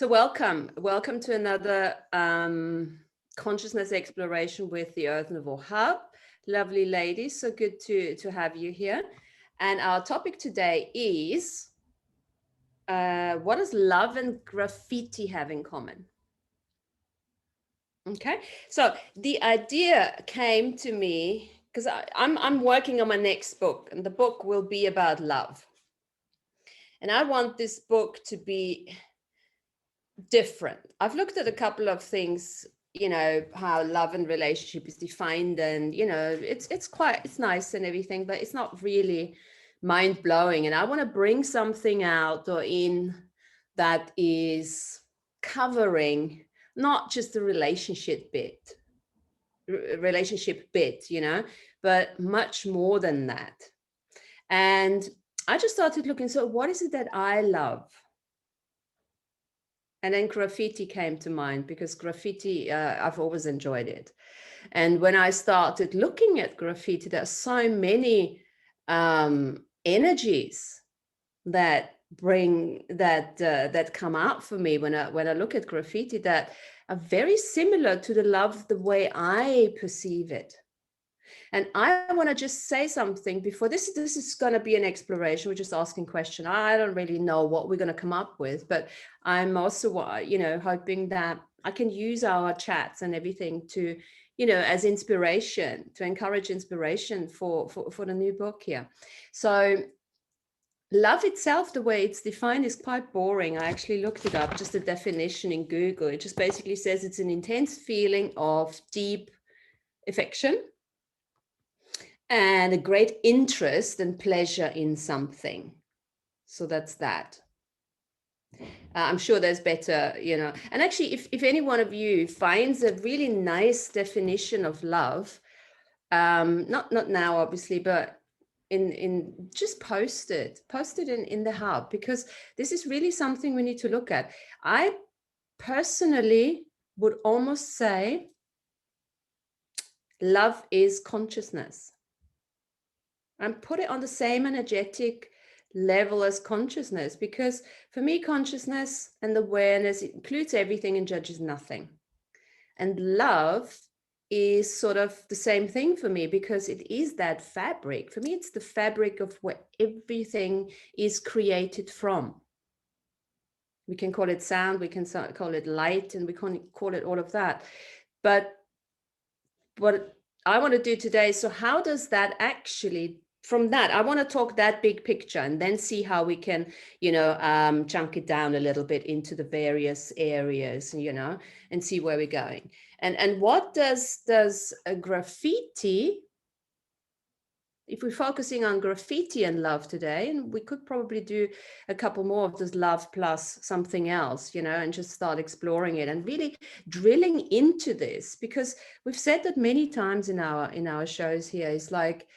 So welcome to another consciousness exploration with the Earth Nouveau Hub. Lovely ladies, so good to have you here. And our topic today is, what does love and graffiti have in common? Okay, so the idea came to me because I'm working on my next book, and the book will be about love. And I want this book to be different. I've looked at a couple of things, how love and relationship is defined, and it's nice and everything, but it's not really mind-blowing. And I want to bring something out or in that is covering not just the relationship bit, but much more than that. And I just started looking, so what is it that I love? And then graffiti came to mind, because graffiti, I've always enjoyed it. And when I started looking at graffiti, there are so many energies that come out for me when I look at graffiti, that are very similar to the love, the way I perceive it. And I want to just say something before this is going to be an exploration. We're just asking questions. I don't really know what we're going to come up with, but I'm also, hoping that I can use our chats and everything to, as inspiration, to encourage inspiration for the new book here. So love itself, the way it's defined, is quite boring. I actually looked it up, just the definition in Google. It just basically says it's an intense feeling of deep affection and a great interest and pleasure in something. So that's that. I'm sure there's better, and actually, if any one of you finds a really nice definition of love, not now, obviously, but in just post it in the hub, because this is really something we need to look at. I personally would almost say love is consciousness, and put it on the same energetic level as consciousness, because for me, consciousness and awareness includes everything and judges nothing. And love is sort of the same thing for me, because it is that fabric. For me, it's the fabric of where everything is created from. We can call it sound, we can call it light, and we can call it all of that. But what I want to do today, so how does that actually, from that, I want to talk that big picture and then see how we can, chunk it down a little bit into the various areas, and see where we're going. And what does a graffiti, if we're focusing on graffiti and love today, and we could probably do a couple more of this love plus something else, and just start exploring it and really drilling into this, because we've said that many times in our shows here. It's like,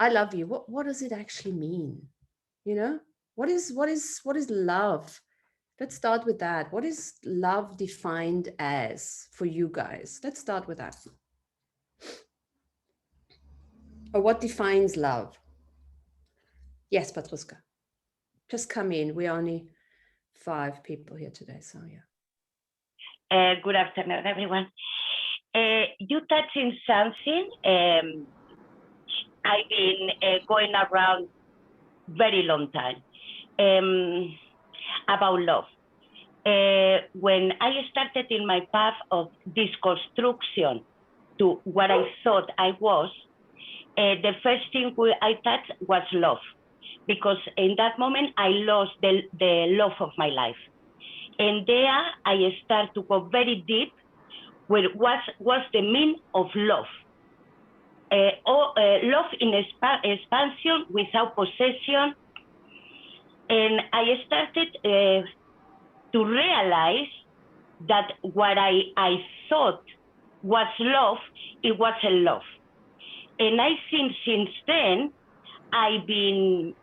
I love you. What does it actually mean? What is love? Let's start with that. What is love defined as for you guys? Let's start with that. Or what defines love? Yes, Patruska. Just come in. We're only 5 people here today, so yeah. Good afternoon, everyone. You touching something I've been going around very long time about love. When I started in my path of deconstruction to what I thought I was, the first thing I touched was love, because in that moment I lost the love of my life. And there I start to go very deep with what's the meaning of love. Love in expansion without possession. And I started to realize that what I thought was love, it wasn't love. And I think since then, I've been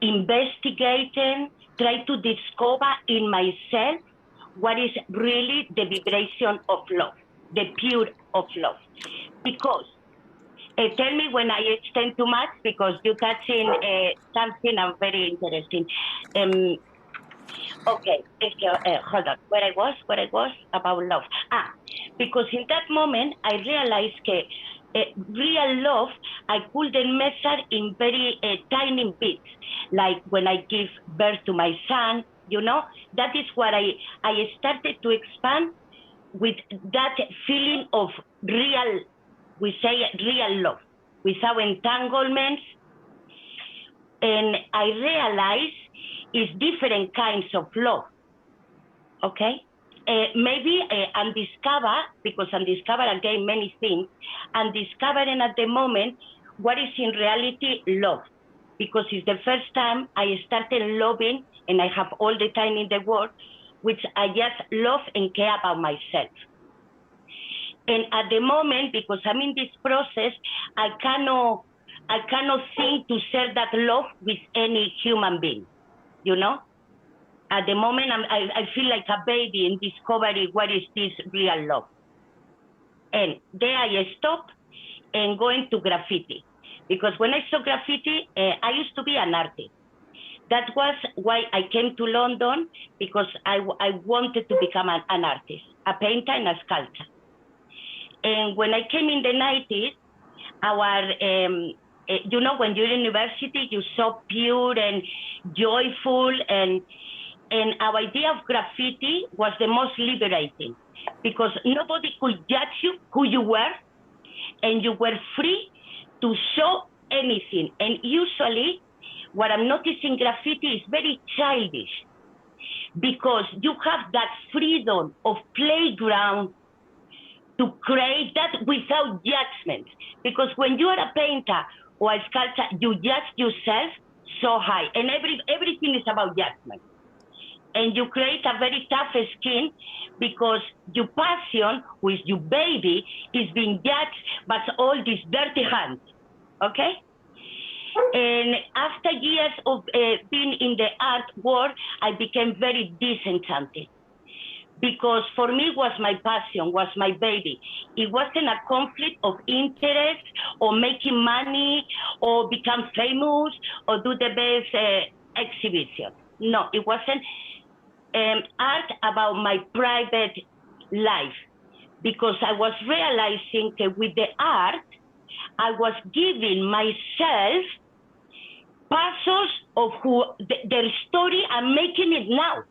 investigating, trying to discover in myself what is really the vibration of love, the pure of love. Because, tell me when I extend too much, because you're touching something very interesting. Okay, hold on. Where I was about love. Because in that moment I realized that real love I couldn't measure in very tiny bits, like when I give birth to my son. You know, that is what I started to expand with that feeling of real, we say real love, without entanglements. And I realized it's different kinds of love. Okay, maybe undiscover, because undiscover again many things, undiscovering at the moment what is in reality love, because it's the first time I started loving, and I have all the time in the world, which I just love and care about myself. And at the moment, because I'm in this process, I cannot think to share that love with any human being, you know? At the moment, I feel like a baby in discovering what is this real love. And there I stop and going to graffiti. Because when I saw graffiti, I used to be an artist. That was why I came to London, because I wanted to become an artist, a painter and a sculptor. And when I came in the 90s, our, you know, when you're in university, you're so pure and joyful, and our idea of graffiti was the most liberating, because nobody could judge you who you were, and you were free to show anything. And usually, what I'm noticing graffiti is very childish, because you have that freedom of playground to create that without judgment. Because when you are a painter or a sculptor, you judge yourself so high, and everything is about judgment. And you create a very tough skin, because your passion with your baby is being judged by all these dirty hands, okay? And after years of being in the art world, I became very disenchanted, because for me was my passion, was my baby. It wasn't a conflict of interest or making money or become famous or do the best exhibition. No, it wasn't art about my private life, because I was realizing that with the art, I was giving myself puzzles of their story. I'm making it now.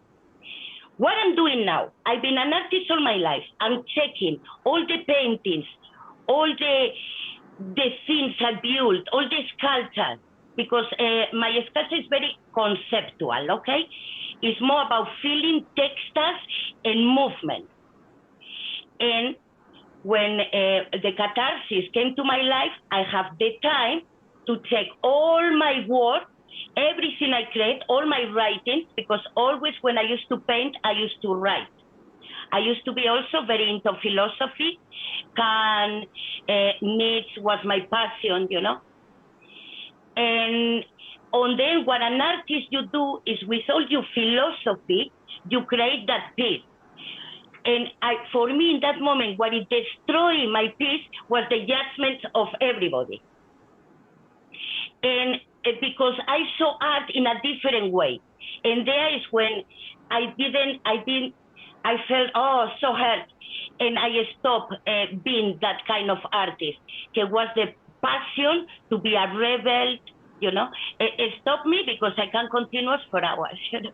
What I'm doing now, I've been an artist all my life. I'm checking all the paintings, all the things I built, all the sculptures, because my sculpture is very conceptual, okay? It's more about feeling, textures, and movement. And when the catharsis came to my life, I have the time to check all my work, everything I create, all my writing, because always when I used to paint, I used to write. I used to be also very into philosophy. Nietzsche was my passion, you know. And then what an artist you do is with all your philosophy, you create that piece. And for me, in that moment, what it destroyed my piece was the judgment of everybody. And because I saw art in a different way. And there is when I felt, oh, so hurt. And I stopped being that kind of artist. It was the passion to be a rebel, you know. It stopped me, because I can continue for hours, you know.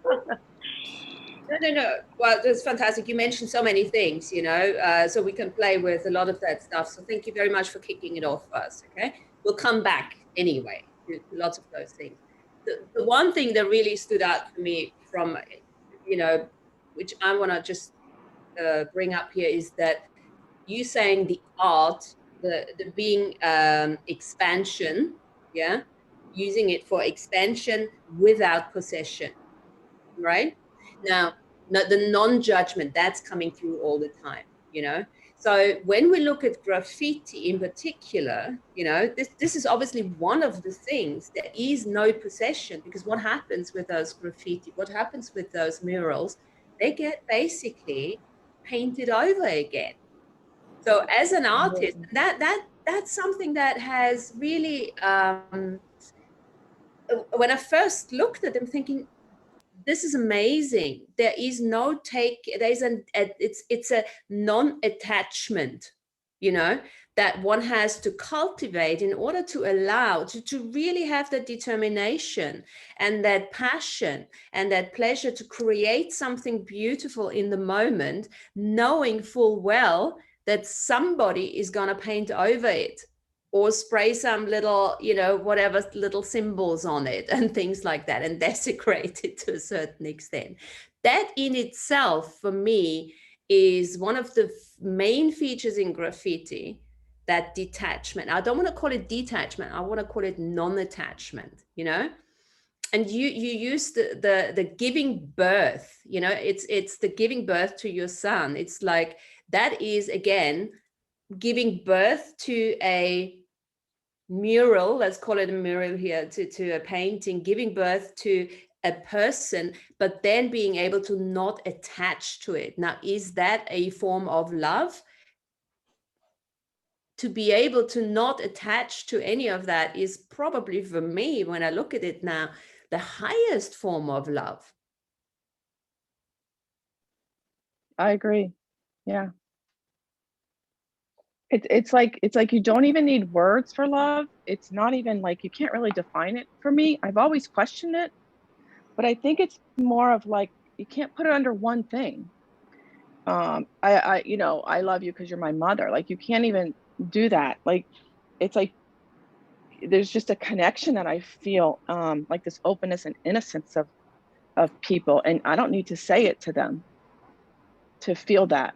No. Well, that's fantastic. You mentioned so many things, you know, so we can play with a lot of that stuff. So thank you very much for kicking it off first, okay? We'll come back anyway to lots of those things. The one thing that really stood out for me from, you know, which I want to just bring up here, is that you saying the art, the being expansion, yeah, using it for expansion without possession, right? Now, the non-judgment, that's coming through all the time, you know. So when we look at graffiti in particular, you know, this is obviously one of the things. There is no possession, because what happens with those graffiti, what happens with those murals, they get basically painted over again. So as an artist, that's something that has really, when I first looked at them, thinking, this is amazing. There is no it's a non-attachment, you know, that one has to cultivate in order to allow to really have that determination and that passion and that pleasure to create something beautiful in the moment, knowing full well that somebody is going to paint over it or spray some little, you know, whatever little symbols on it and things like that, and desecrate it to a certain extent. That in itself, for me, is one of the main features in graffiti, that detachment. I don't want to call it detachment. I want to call it non-attachment, you know? And you use the giving birth, you know, it's the giving birth to your son. It's like, that is, again, giving birth to a mural, let's call it a mural here, to a painting, giving birth to a person, but then being able to not attach to it. Now, is that a form of love? To be able to not attach to any of that is probably, for me, when I look at it now, the highest form of love. I agree. Yeah. It's like you don't even need words for love. It's not even like, you can't really define it for me. I've always questioned it, but I think it's more of like, you can't put it under one thing. I you know, I love you because you're my mother. Like, you can't even do that. Like, it's like there's just a connection that I feel, like this openness and innocence of people, and I don't need to say it to them to feel that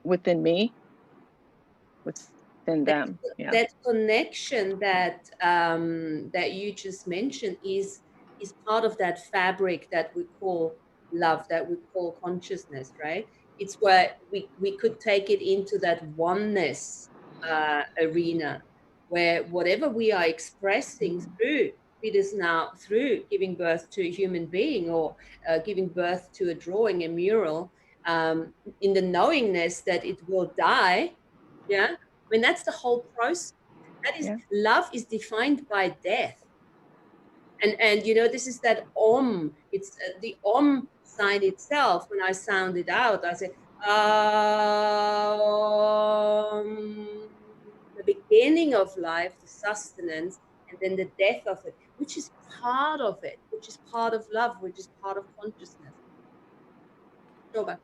within me, within them. Yeah. That connection that that you just mentioned is part of that fabric that we call love, that we call consciousness, right? It's where we could take it into that oneness arena, where whatever we are expressing through it is now through giving birth to a human being, or giving birth to a drawing, a mural, in the knowingness that it will die. Yeah, I mean, that's the whole process. That is, Yeah. love is defined by death. And you know, this is that om. It's the om sign itself. When I sound it out, I say the beginning of life, the sustenance, and then the death of it, which is part of it, which is part of love, which is part of consciousness. Shoba.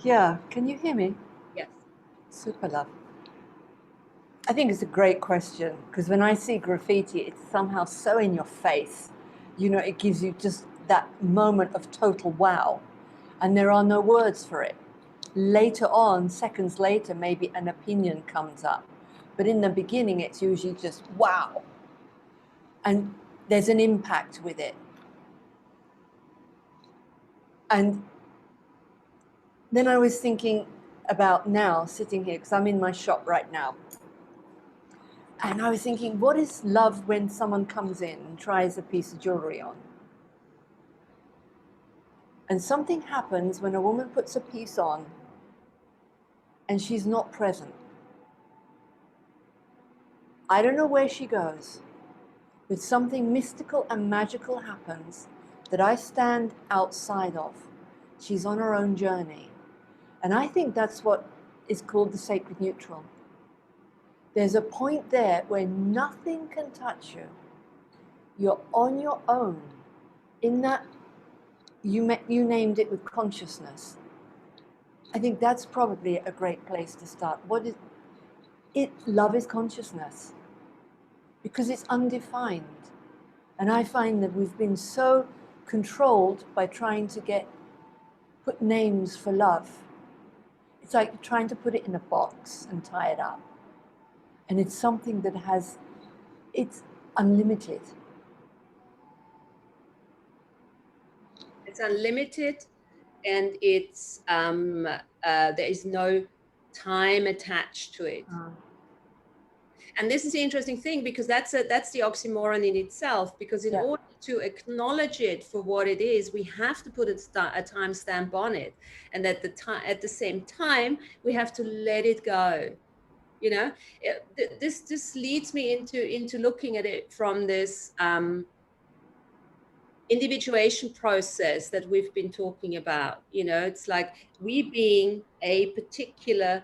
Yeah, can you hear me? Yes. Super love. I think it's a great question, because when I see graffiti, it's somehow so in your face. You know, it gives you just that moment of total wow, and there are no words for it. Later on, seconds later, maybe an opinion comes up, but in the beginning, it's usually just wow, and there's an impact with it. And then I was thinking about now, sitting here, because I'm in my shop right now. And I was thinking, what is love when someone comes in and tries a piece of jewelry on? And something happens when a woman puts a piece on and she's not present. I don't know where she goes, but something mystical and magical happens that I stand outside of. She's on her own journey. And I think that's what is called the sacred neutral. There's a point there where nothing can touch you. You're on your own. In that, you named it with consciousness. I think that's probably a great place to start. What is it? Love is consciousness, because it's undefined. And I find that we've been so controlled by trying to put names for love. It's like trying to put it in a box and tie it up. And it's something that it's unlimited. It's unlimited, and it's there is no time attached to it. And this is the interesting thing, because that's the oxymoron in itself, because in order to acknowledge it for what it is, we have to put a time stamp on it, and at the same time we have to let it go. You know, this leads me into looking at it from this individuation process that we've been talking about. You know, it's like we being a particular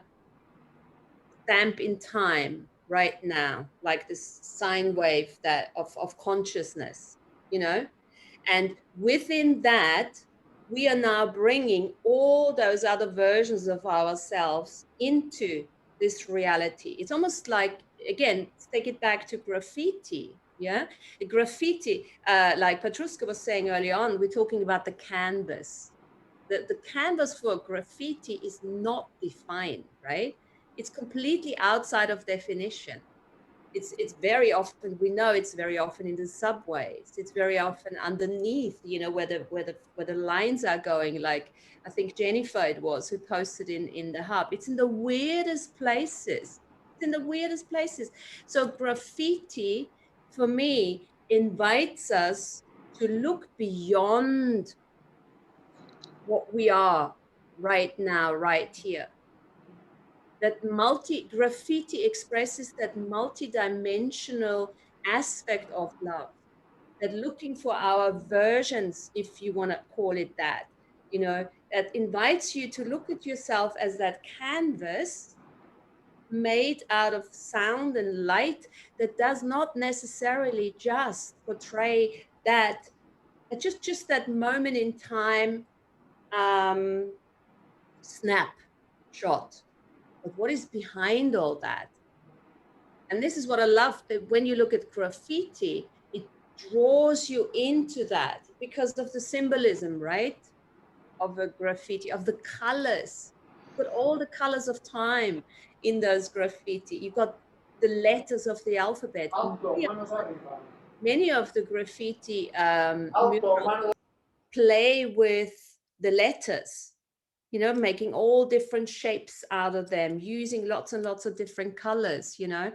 stamp in time right now, like this sine wave that of consciousness, you know, and within that, we are now bringing all those other versions of ourselves into this reality. It's almost like, again, let's take it back to graffiti. Yeah. Graffiti, like Petruska was saying early on, we're talking about the canvas. The canvas for graffiti is not defined, right? It's completely outside of definition. It's very often, we know it's very often in the subways, it's very often underneath, you know, where the lines are going, like I think Jennifer it was who posted in the hub. It's in the weirdest places. It's in the weirdest places. So graffiti for me invites us to look beyond what we are right now, right here. That graffiti expresses that multidimensional aspect of love, that looking for our versions, if you want to call it that, you know, that invites you to look at yourself as that canvas made out of sound and light, that does not necessarily just portray that just that moment in time snapshot, but what is behind all that. And this is what I love, that when you look at graffiti, it draws you into that because of the symbolism, right? Of a graffiti, of the colors. You've got all the colors of time in those graffiti. You've got the letters of the alphabet. Many of the graffiti murals play with the letters, you know, making all different shapes out of them, using lots and lots of different colors, you know.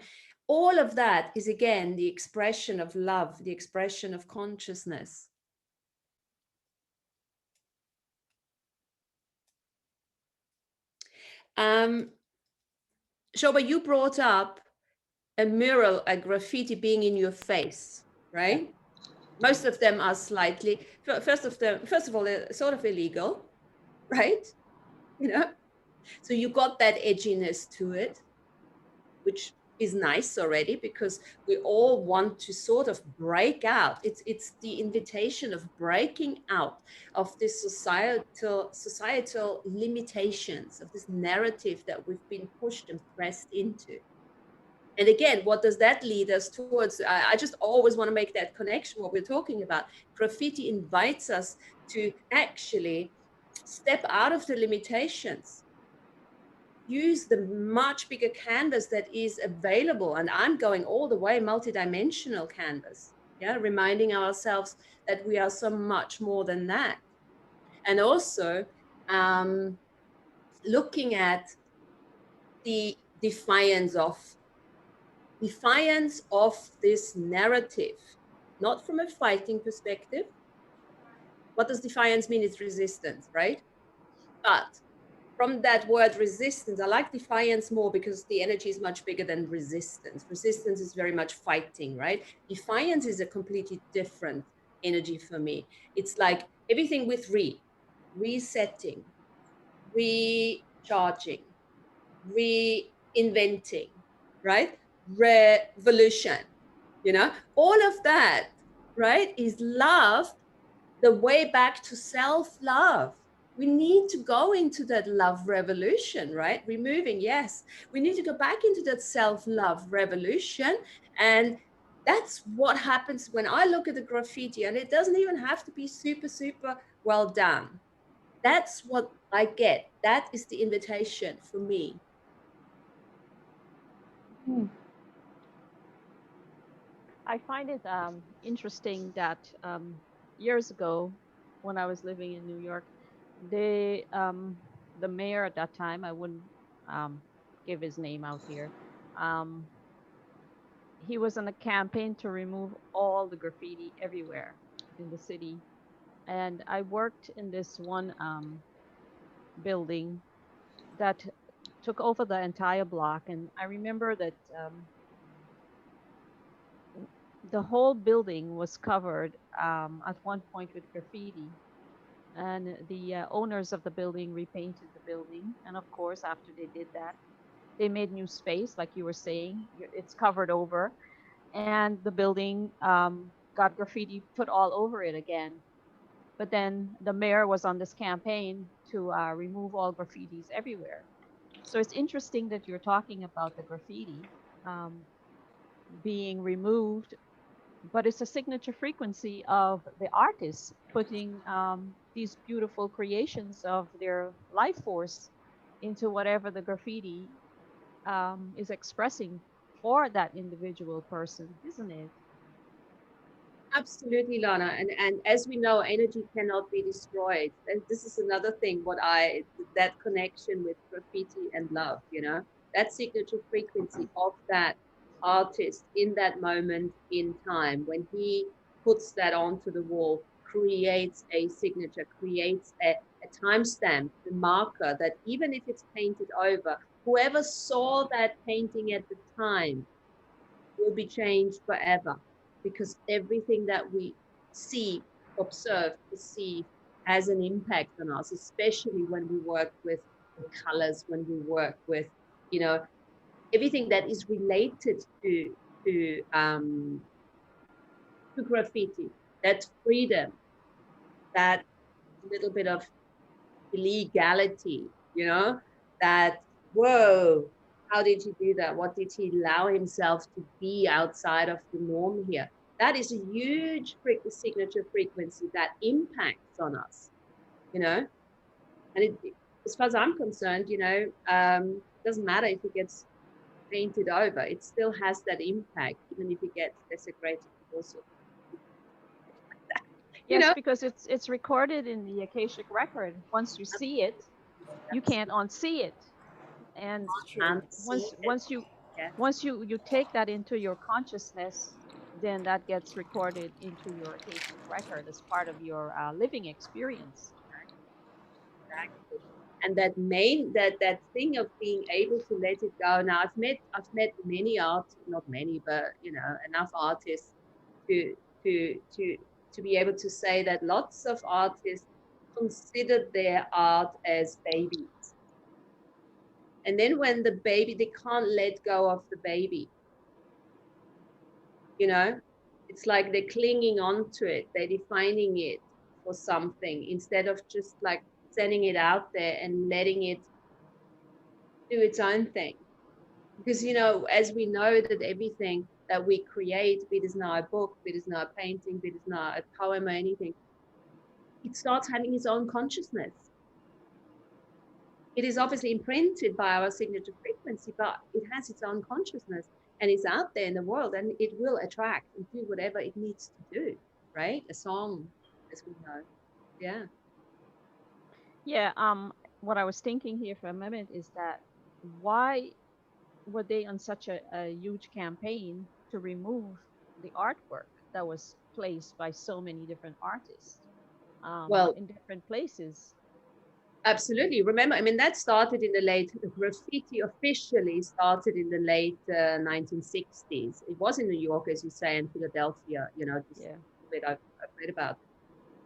All of that is, again, the expression of love, the expression of consciousness. Shoba, you brought up a mural, a graffiti being in your face, right? Most of them are slightly, first of all, they're sort of illegal, right? You know, so you got that edginess to it, which is nice already, because we all want to sort of break out. It's the invitation of breaking out of this societal limitations, of this narrative that we've been pushed and pressed into. And again, what does that lead us towards? I just always want to make that connection, what we're talking about. Graffiti invites us to actually step out of the limitations, use the much bigger canvas that is available. And I'm going all the way multidimensional canvas, yeah, reminding ourselves that we are so much more than that. And also looking at the defiance of this narrative, not from a fighting perspective. What does defiance mean? It's resistance, right? But from that word resistance, I like defiance more because the energy is much bigger than resistance. Resistance is very much fighting, right? Defiance is a completely different energy for me. It's like everything with resetting, recharging, reinventing, right? Revolution, you know, all of that, right, is love, the way back to self-love. We need to go into that love revolution, right? Removing, yes, we need to go back into that self-love revolution. And that's what happens when I look at the graffiti, and it doesn't even have to be super, super well done. That's what I get. That is the invitation for me. I find it interesting that years ago, when I was living in New York, the mayor at that time, I wouldn't give his name out here, um, he was on a campaign to remove all the graffiti everywhere in the city. And I worked in this one building that took over the entire block. And I remember that the whole building was covered at one point with graffiti, and the owners of the building repainted the building. And of course, after they did that, they made new space, like you were saying. It's covered over, and the building got graffiti put all over it again. But then the mayor was on this campaign to remove all graffitis everywhere. So it's interesting that you're talking about the graffiti um, being removed, but it's a signature frequency of the artists putting these beautiful creations of their life force into whatever the graffiti is expressing for that individual person, isn't it? Absolutely, Lana. And as we know, energy cannot be destroyed. And this is another thing, that connection with graffiti and love, that signature frequency of that artist in that moment in time, when he puts that onto the wall, creates a signature, creates a timestamp, the marker that even if it's painted over, whoever saw that painting at the time will be changed forever, because everything that we see, observe, perceive has an impact on us, especially when we work with colors, when we work with, you know, everything that is related to um, to graffiti. That freedom, that little bit of illegality, that, whoa, how did he do that? What did he allow himself to be outside of the norm here? That is a huge signature frequency that impacts on us, you know? And as far as I'm concerned, doesn't matter if it gets painted over, it still has that impact, even if it gets desecrated also. You Yes, know, because it's recorded in the Akashic record. Once you see it, you can't unsee it. And and see once it. once you Yes. once you take that into your consciousness, then that gets recorded into your Akashic record as part of your living experience. Exactly. And that thing of being able to let it go. Now I've met many not many, but enough artists to to to be able to say that lots of artists consider their art as babies. And then when the baby, they can't let go of the baby, you know, it's like they're clinging on to it, they're defining it for something instead of just like sending it out there and letting it do its own thing. Because, as we know that everything that we create, be it is now a book, be it is now a painting, be it is now a poem or anything, it starts having its own consciousness. It is obviously imprinted by our signature frequency, but it has its own consciousness and it's out there in the world, and it will attract and do whatever it needs to do, right? A song, as we know. Yeah. Yeah. What I was thinking here for a moment is that why were they on such a huge campaign to remove the artwork that was placed by so many different artists Well, in different places? absolutely. Remember, I mean, that started in the late, graffiti officially started in the late 1960s. It was in New York, as you say, and Philadelphia, just Yeah. a bit I've read about.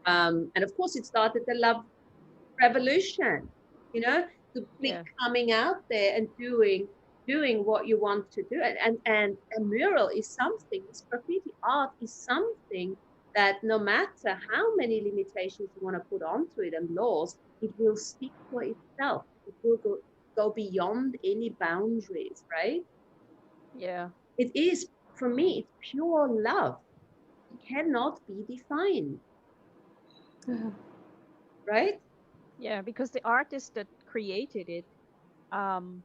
And of course, it started the love revolution, the Yeah. coming out there and doing what you want to do. And a mural is something, this graffiti art is something that no matter how many limitations you want to put onto it and laws, it will speak for itself. It will go beyond any boundaries, right? Yeah. It is, for me, it's pure love. It cannot be defined, right? Yeah, because the artist that created it, um,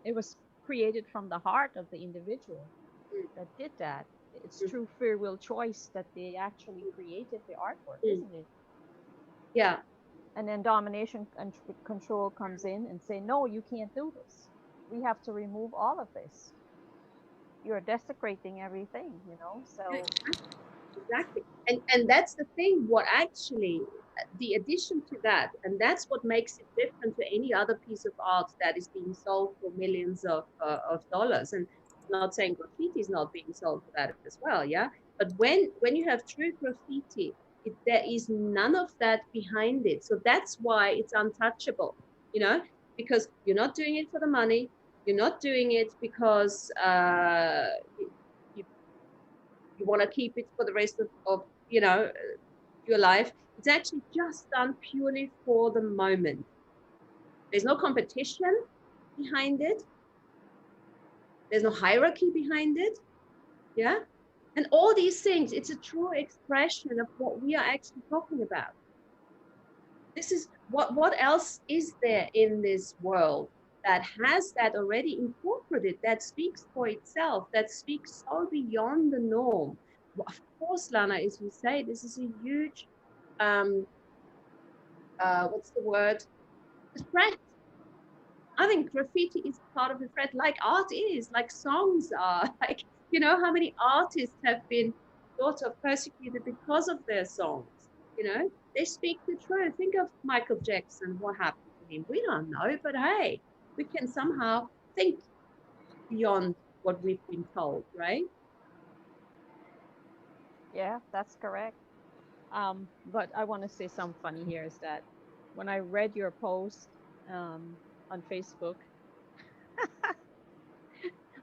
it was created from the heart of the individual that did that. It's Mm, true free will choice that they actually created the artwork, mm, mm. isn't it? Yeah. And then domination and control comes in and say, no, you can't do this. We have to remove all of this. You're desecrating everything, So Exactly. And that's the thing, what actually, the addition to that, and that's what makes it different to any other piece of art that is being sold for millions of dollars. And I'm not saying graffiti is not being sold for that as well, yeah? But when you have true graffiti, there is none of that behind it. So that's why it's untouchable, you know, because you're not doing it for the money. You're not doing it because you, you want to keep it for the rest of your life. It's actually just done purely for the moment. There's no competition behind it. There's no hierarchy behind it. Yeah. And all these things, it's a true expression of what we are actually talking about. This is what else is there in this world that has that already incorporated, that speaks for itself, that speaks so beyond the norm. Well, of course, Lana, as you say, this is a huge, what's the word? A threat. I think graffiti is part of the threat, like art is, like songs are, like, you know, how many artists have been sort of persecuted because of their songs, you know, they speak the truth. Think of Michael Jackson, what happened to him? We don't know, but hey, we can somehow think beyond what we've been told, right? Yeah, that's correct. But I want to say something funny here is that when I read your post on Facebook,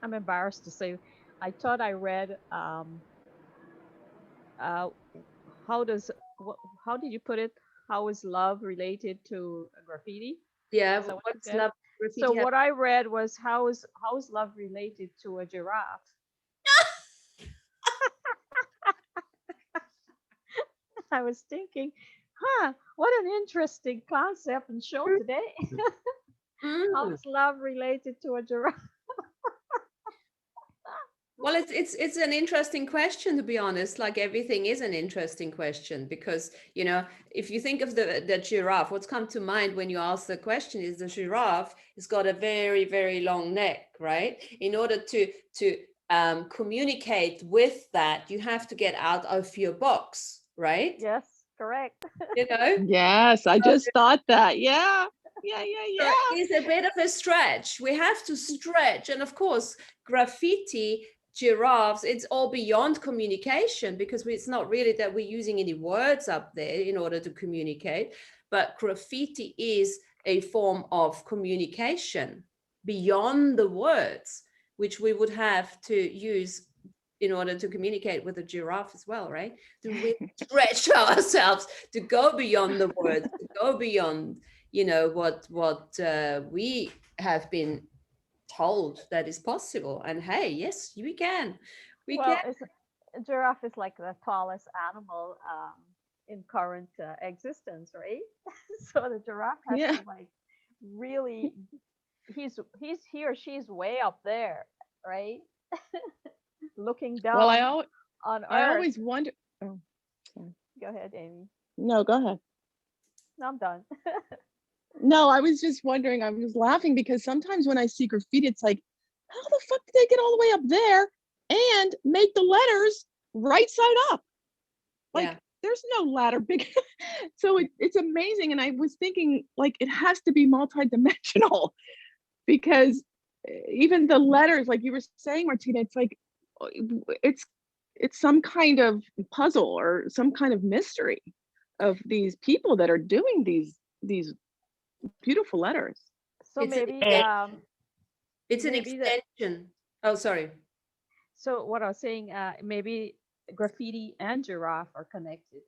I'm embarrassed to say, I thought I read uh, how does how did you put it? How is love related to graffiti? Yeah, Is that what you what's said? love So graffiti have? what I read was how is love related to a giraffe? I was thinking, what an interesting concept and show today. How Mm. is love related to a giraffe? Well, it's an interesting question, to be honest. Like everything is an interesting question because, you know, if you think of the giraffe, what's come to mind when you ask the question is the giraffe has got a very, very long neck, right? In order to communicate with that, you have to get out of your box, right? Yes, correct. You know, Yes, I just thought that. Yeah. Yeah, yeah, so yeah. it's a bit of a stretch. We have to stretch. And of course, graffiti, giraffes, it's all beyond communication because it's not really that we're using any words up there in order to communicate. But graffiti is a form of communication beyond the words, which we would have to use in order to communicate with a giraffe as well, right? To really stretch ourselves, to go beyond the words, to go beyond, you know, what we have been told that is possible. And hey, yes, we can. Well, a giraffe is like the tallest animal in current existence, right? So the giraffe has Yeah. to like really, he's he or she's way up there, right? Looking Well, down on I Earth. always wonder. Oh, sorry. Go ahead, Amy. No, go ahead. No, I'm done. No, I was just wondering. I was laughing because sometimes when I see graffiti, it's like, how the fuck did they get all the way up there and make the letters right side up? Like, Yeah. there's no ladder big. So it's amazing. And I was thinking, like, it has to be multidimensional because even the letters, like you were saying, Martina, it's like, it's some kind of puzzle or some kind of mystery of these people that are doing these beautiful letters. So It's an maybe it's an maybe the extension. Oh, sorry. so what I was saying, maybe graffiti and giraffe are connected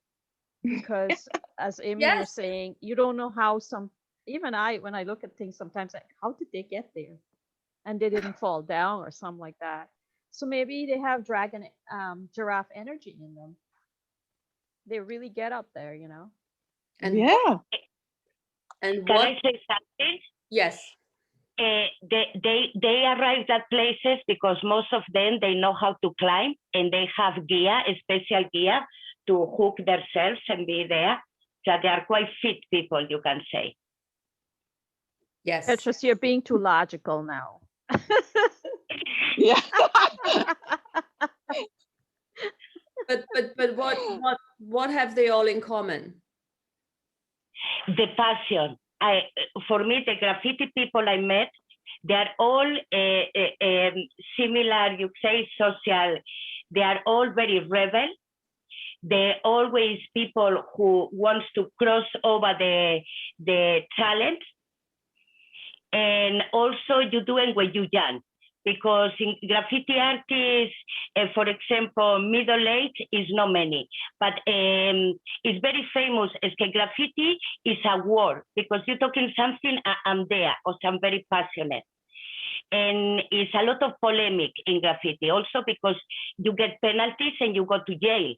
because as Amy was Yes. saying, you don't know how some even I when I look at things sometimes like how did they get there? And they didn't fall down or something like that. So maybe they have dragon giraffe energy in them. They really get up there, you know. And Yeah. Can what? I say something? Yes. They arrived at places because most of them they know how to climb and they have gear, special gear to hook themselves and be there. So they are quite fit people, you can say. Yes. It's just you're being too logical now. Yeah. But what have they all in common? The passion. For me, the graffiti people I met, they're all similar, you say, social They are all very rebel. They're always people who wants to cross over the challenge. And also you do it when you're young, because in graffiti artists, for example, middle age is not many, but it's very famous. Es que graffiti is a war, because you're talking something I'm there, or I'm very passionate. And it's a lot of polemic in graffiti, also because you get penalties and you go to jail.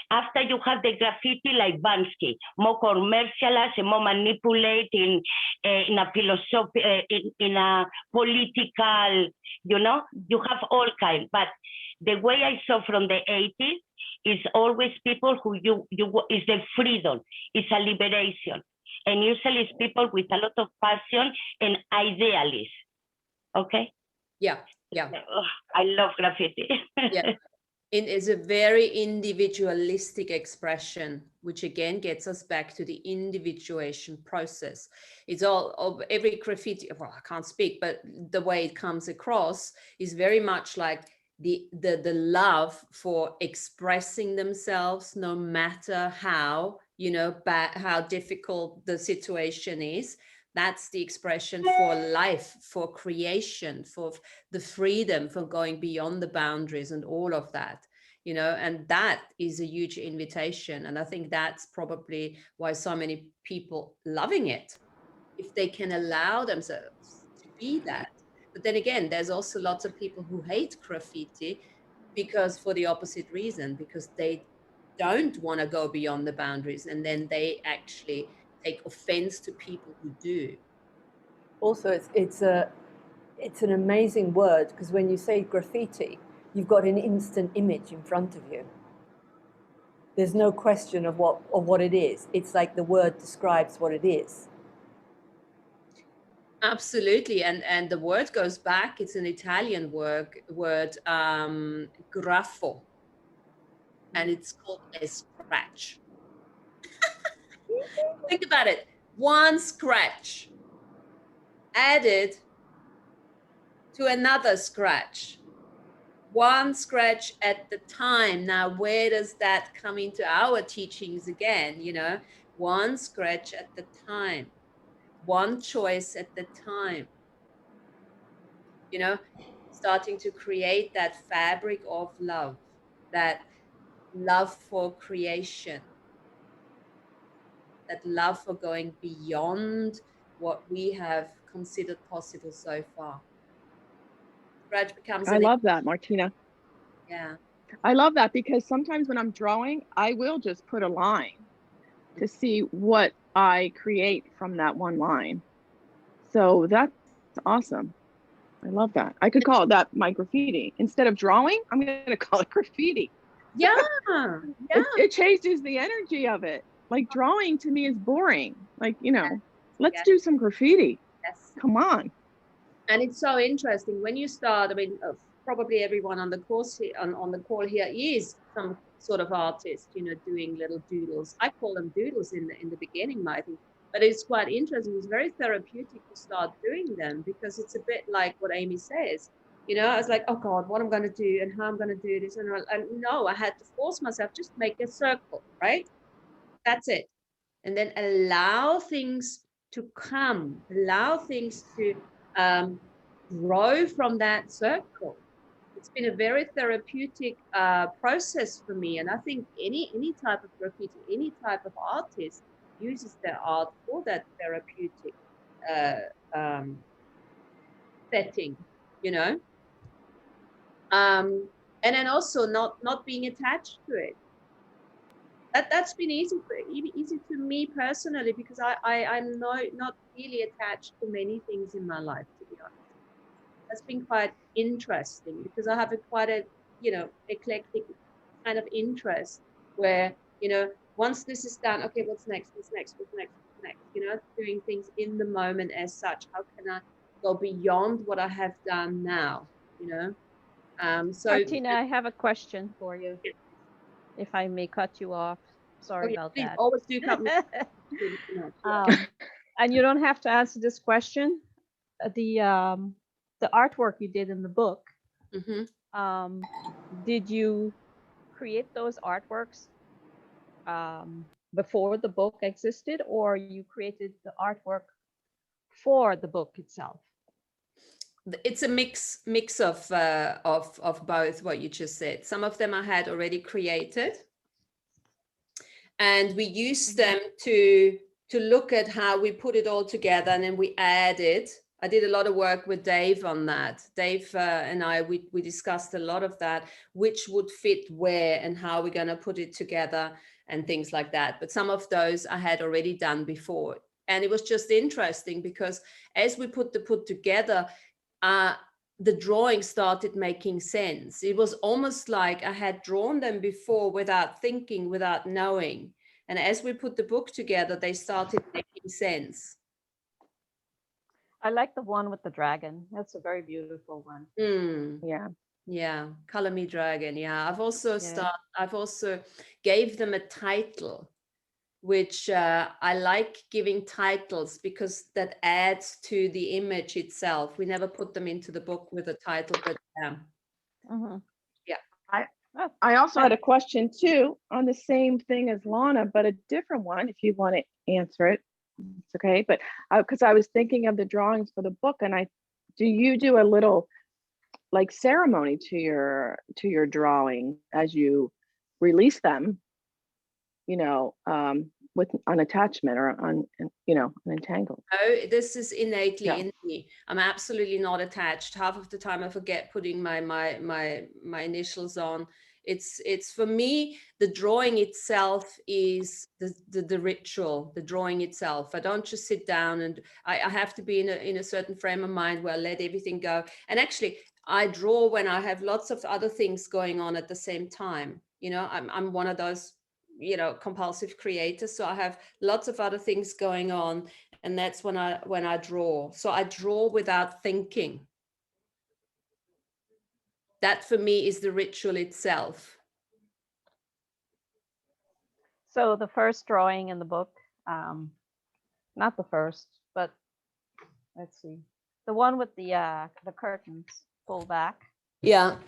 After you have the graffiti like Bansky, more commercialized and more manipulating in a philosophy, in a political, you know, you have all kinds. But the way I saw from the 80s is always people who is the freedom, it's a liberation. And usually it's people with a lot of passion and idealism. Okay? Yeah, yeah. I love graffiti. Yeah. It is a very individualistic expression, which again gets us back to the individuation process. It's all of every graffiti, well, I can't speak, but the way it comes across is very much like the love for expressing themselves, no matter how, you know, how difficult the situation is. That's the expression for life, for creation, for the freedom, for going beyond the boundaries and all of that, you know, and that is a huge invitation. And I think that's probably why so many people loving it, if they can allow themselves to be that. But then again, there's also lots of people who hate graffiti because for the opposite reason, because they don't want to go beyond the boundaries, and then they actually take offense to people who do. Also, it's an amazing word, because when you say graffiti, you've got an instant image in front of you. There's no question of what it is. It's like the word describes what it is. Absolutely, and the word goes back. It's an Italian word, graffo, and it's called a scratch. Think about it. One scratch added to another scratch. One scratch at the time. Now, where does that come into our teachings again? You know, one scratch at the time, one choice at the time. You know, starting to create that fabric of love, that love for creation, that love for going beyond what we have considered possible so far. Scratch becomes I love that, Martina. Yeah. I love that, because sometimes when I'm drawing, I will just put a line to see what I create from that one line. So that's awesome. I love that. I could call that my graffiti. Instead of drawing, I'm going to call it graffiti. Yeah. Yeah. It changes the energy of it. Like, drawing to me is boring. Like, you know, let's do some graffiti. Yes. Come on. And it's so interesting when you start. I mean, probably everyone on the course here, on the call here is some sort of artist, you know, doing little doodles. I call them doodles in the beginning, Martin. But it's quite interesting. It's very therapeutic to start doing them, because it's a bit like what Amy says. You know, I was like, oh God, what I'm going to do and how I'm going to do this. And no, I had to force myself, just make a circle, right? That's it. And then allow things to come, allow things to grow from that circle. It's been a very therapeutic process for me. And I think any type of graffiti, any type of artist uses their art for that therapeutic setting, you know. And then also not being attached to it. That's been easy to me personally, because I'm not really attached to many things in my life, to be honest. That's been quite interesting, because I have quite a, you know, eclectic kind of interest where, you know, once this is done, okay, what's next, you know, doing things in the moment as such. How can I go beyond what I have done now, you know? So Martina, I have a question for you, if I may cut you off. Sorry about please, that. always do cut me. And you don't have to answer this question. The artwork you did in the book, did you create those artworks before the book existed, or you created the artwork for the book itself? It's a mix of both, what you just said. Some of them I had already created, and we used them to look at how we put it all together, and then we added. I did a lot of work with Dave on that. Dave and I, we discussed a lot of that, which would fit where and how we're going to put it together and things like that. But some of those I had already done before. And it was just interesting because as we put together, the drawing started making sense. It was almost like I had drawn them before without thinking, without knowing. And as we put the book together, they started making sense. I like the one with the dragon. That's a very beautiful one. Yeah. Color Me Dragon. Yeah, I've also gave them a title, which I like giving titles because that adds to the image itself. We never put them into the book with a title, but I also had a question too on the same thing as Lana, but a different one. If you want to answer it, it's okay. But because I was thinking of the drawings for the book, and do you do a little like ceremony to your drawing as you release them? You know, with unattachment or unentangled. No, this is innately Yeah. in me. I'm absolutely not attached. Half of the time I forget putting my initials on. It's for me, the drawing itself is the ritual, the drawing itself. I don't just sit down, and I have to be in a certain frame of mind where I let everything go. And actually, I draw when I have lots of other things going on at the same time. You know, I'm one of those, compulsive creators. So I have lots of other things going on, and that's when I draw. So I draw without thinking. That for me is the ritual itself. So the first drawing in the book, not the first, but let's see, the one with the curtains pulled back. Yeah.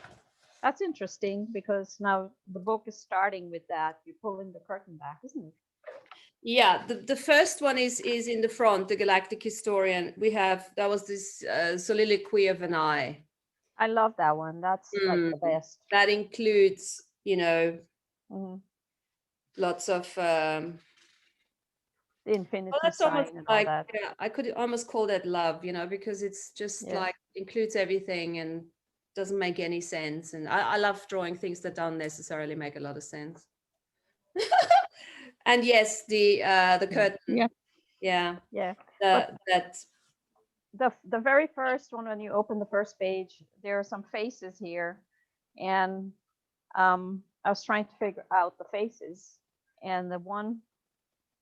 That's interesting because now the book is starting with that. You're pulling the curtain back, isn't it? Yeah, the first one is in the front, the Galactic Historian. That was this soliloquy of an eye. I love that one. That's like the best. That includes, lots of the infinity that's sign almost and like, all that. yeah, I could almost call that love, because it's just like includes everything and doesn't make any sense. And I love drawing things that don't necessarily make a lot of sense. And yes, the curtain. Yeah. The very first one, when you open the first page, there are some faces here, and I was trying to figure out the faces, and the one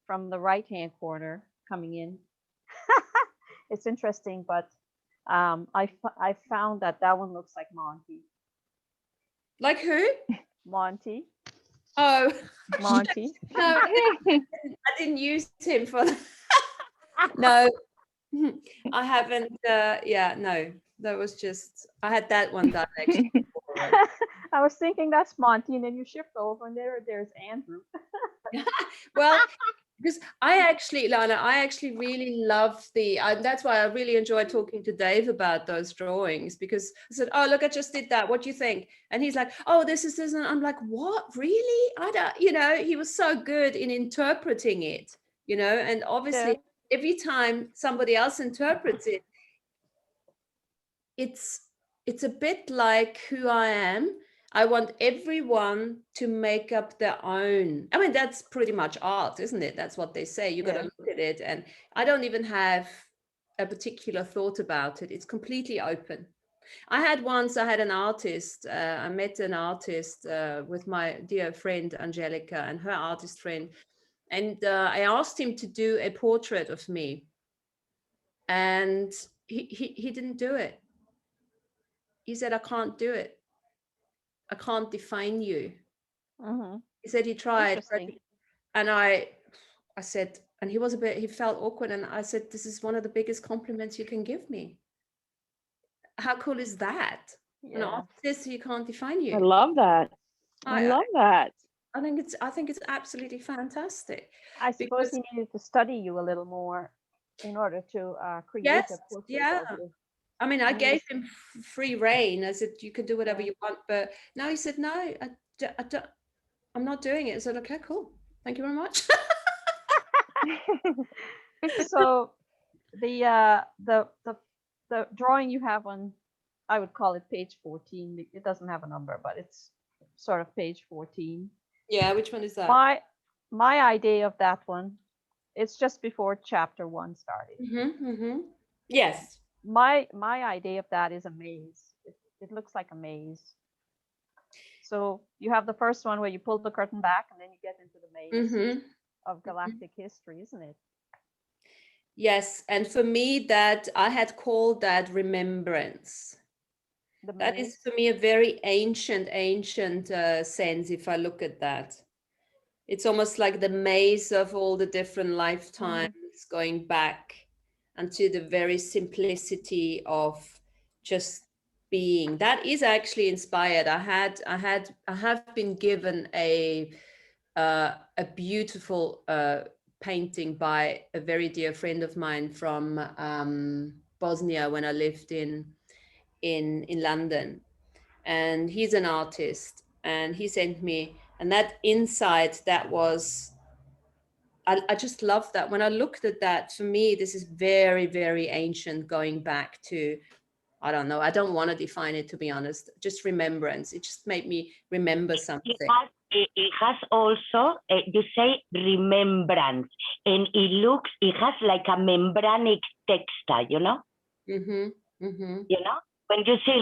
from the right hand corner coming in, it's interesting, but I found that one looks like Monty. Like who? Monty. Oh, Monty. No, I didn't use him for that. No, I haven't. No, that was just, I had that one done actually. I was thinking that's Monty, and then you shift over, and there's Andrew. Well, because Lana, I actually really love that's why I really enjoyed talking to Dave about those drawings, because I said, oh, look, I just did that. What do you think? And he's like, oh, this is this. And I'm like, what? Really? I don't, he was so good in interpreting it, and obviously every time somebody else interprets it, it's a bit like who I am. I want everyone to make up their own. I mean, that's pretty much art, isn't it? That's what they say. You got to look at it. And I don't even have a particular thought about it. It's completely open. I had an artist, I met an artist with my dear friend Angelica and her artist friend. And I asked him to do a portrait of me. And he didn't do it. He said, I can't do it. I can't define you. He said he tried. And I said, and he felt awkward. And I said, this is one of the biggest compliments you can give me. How cool is that? An Yeah. artist says you can't define you. I love that. I love that. I think it's absolutely fantastic. I suppose Because he needed to study you a little more in order to create yes, a portrait yeah. of you. I mean, I And he gave was, him free reign. I said, you can do whatever yeah. you want. But now he said, no, I'm not doing it. I said, okay, cool. Thank you very much. So the drawing you have on, I would call it page 14. It doesn't have a number, but it's sort of page 14. Yeah, which one is that? My idea of that one, it's just before chapter 1 started. Yes. My idea of that is a maze. It looks like a maze. So you have the first one where you pull the curtain back and then you get into the maze of galactic history, isn't it? Yes. And for me, that I had called that remembrance. That is for me a very ancient sense. If I look at that, it's almost like the maze of all the different lifetimes going back and to the very simplicity of just being. That is actually inspired. I have been given a beautiful painting by a very dear friend of mine from Bosnia when I lived in London, and he's an artist, and he sent me, and that inside, that was, I just love that. When I looked at that, for me, this is very, very ancient, going back to, I don't know, I don't want to define it, to be honest, just remembrance. It just made me remember something. It has also, you say remembrance, and it has like a membranic texture, you know? You know? When you say,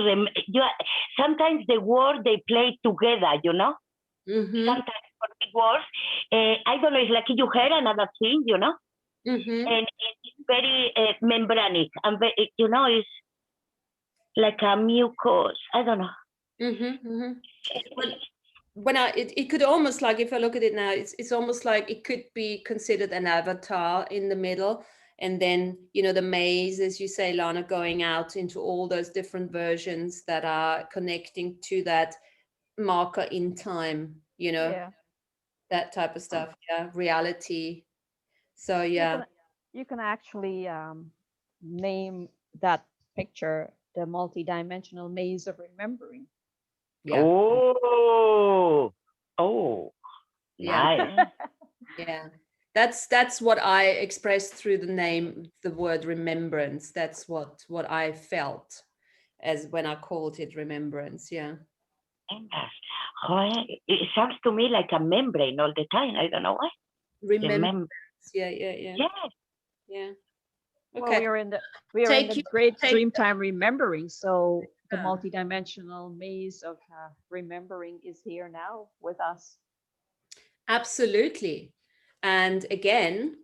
sometimes the words, they play together, you know? Sometimes for the words, I don't know, it's like you hear another thing, you know? And it's very membranic, and you know, it's like a mucus, I don't know. When it could almost, like, if I look at it now, it's almost like it could be considered an avatar in the middle, and then, you know, the maze, as you say, Lana, going out into all those different versions that are connecting to that marker in time, you know, that type of stuff. Yeah, reality. So yeah, you can actually name that picture the multi-dimensional maze of remembering. yeah. Nice. Yeah, that's what I expressed through the name, the word remembrance. That's what I felt as when I called it remembrance. Yeah. It sounds to me like a membrane all the time. I don't know why. Remembrance. Yeah. Yes. Yeah. Well, Okay. we are in the great Dreamtime remembering. So the multidimensional maze of remembering is here now with us. Absolutely. And again,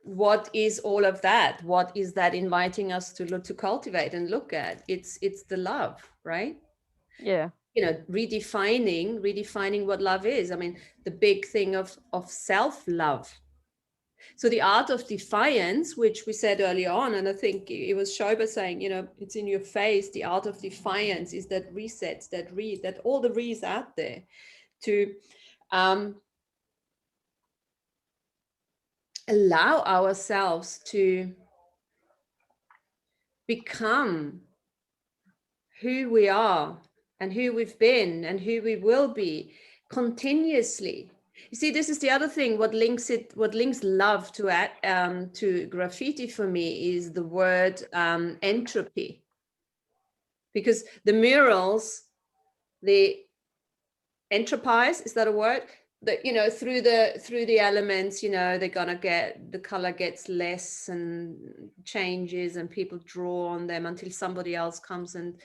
what is all of that? What is that inviting us to look, to cultivate and look at? It's the love, right? Yeah. You know, redefining what love is. I mean, the big thing of self-love. So the art of defiance, which we said earlier on, and I think it was Schober saying, you know, it's in your face. The art of defiance is that resets, that all the re's out there to allow ourselves to become who we are and who we've been and who we will be continuously. You see, this is the other thing. What links love to graffiti for me is the word entropy, because the murals, the entropize, is that a word? That, you know, through the elements, you know, they're gonna get, the color gets less and changes, and people draw on them until somebody else comes and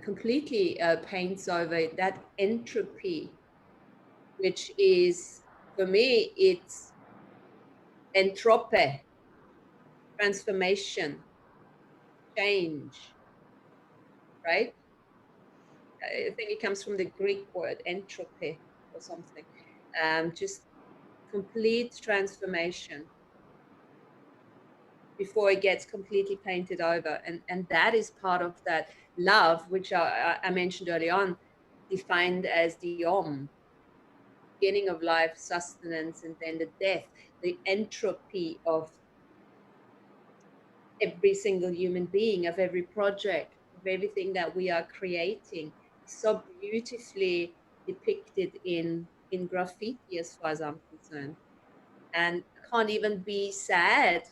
completely paints over it. That entropy, which is, for me, it's entrope, transformation, change, right? I think it comes from the Greek word entropy or something. Just complete transformation. before it gets completely painted over. And that is part of that love, which I mentioned early on, defined as the beginning of life, sustenance, and then the death, the entropy of every single human being, of every project, of everything that we are creating, so beautifully depicted in graffiti, as far as I'm concerned. And I can't even be sad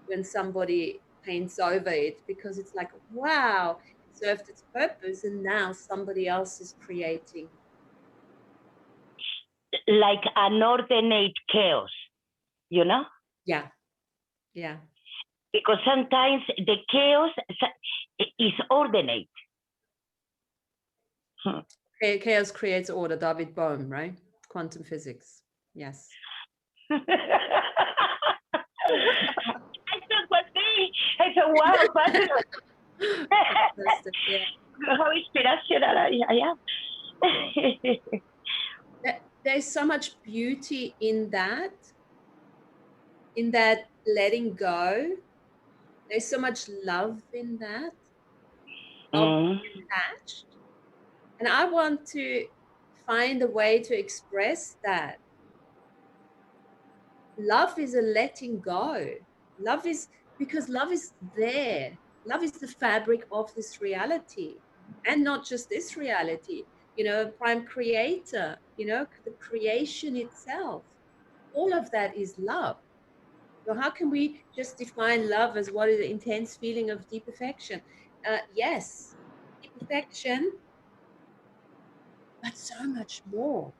when somebody paints over it, because it's like, wow, it served its purpose and now somebody else is creating. Like an ordinate chaos, you know? Yeah, yeah. Because sometimes the chaos is ordinate. Chaos creates order, David Bohm, right? Quantum physics. Yes. I thought was me. I said, wow, fabulous. Yeah. How inspirational I am. There's so much beauty in that letting go. There's so much love in that, of being attached. And I want to find a way to express that. Love is a letting go. Love is, because love is there. Love is the fabric of this reality. And not just this reality, prime creator, the creation itself. All of that is love. So how can we just define love as what is an intense feeling of deep affection? Yes, deep affection, but so much more.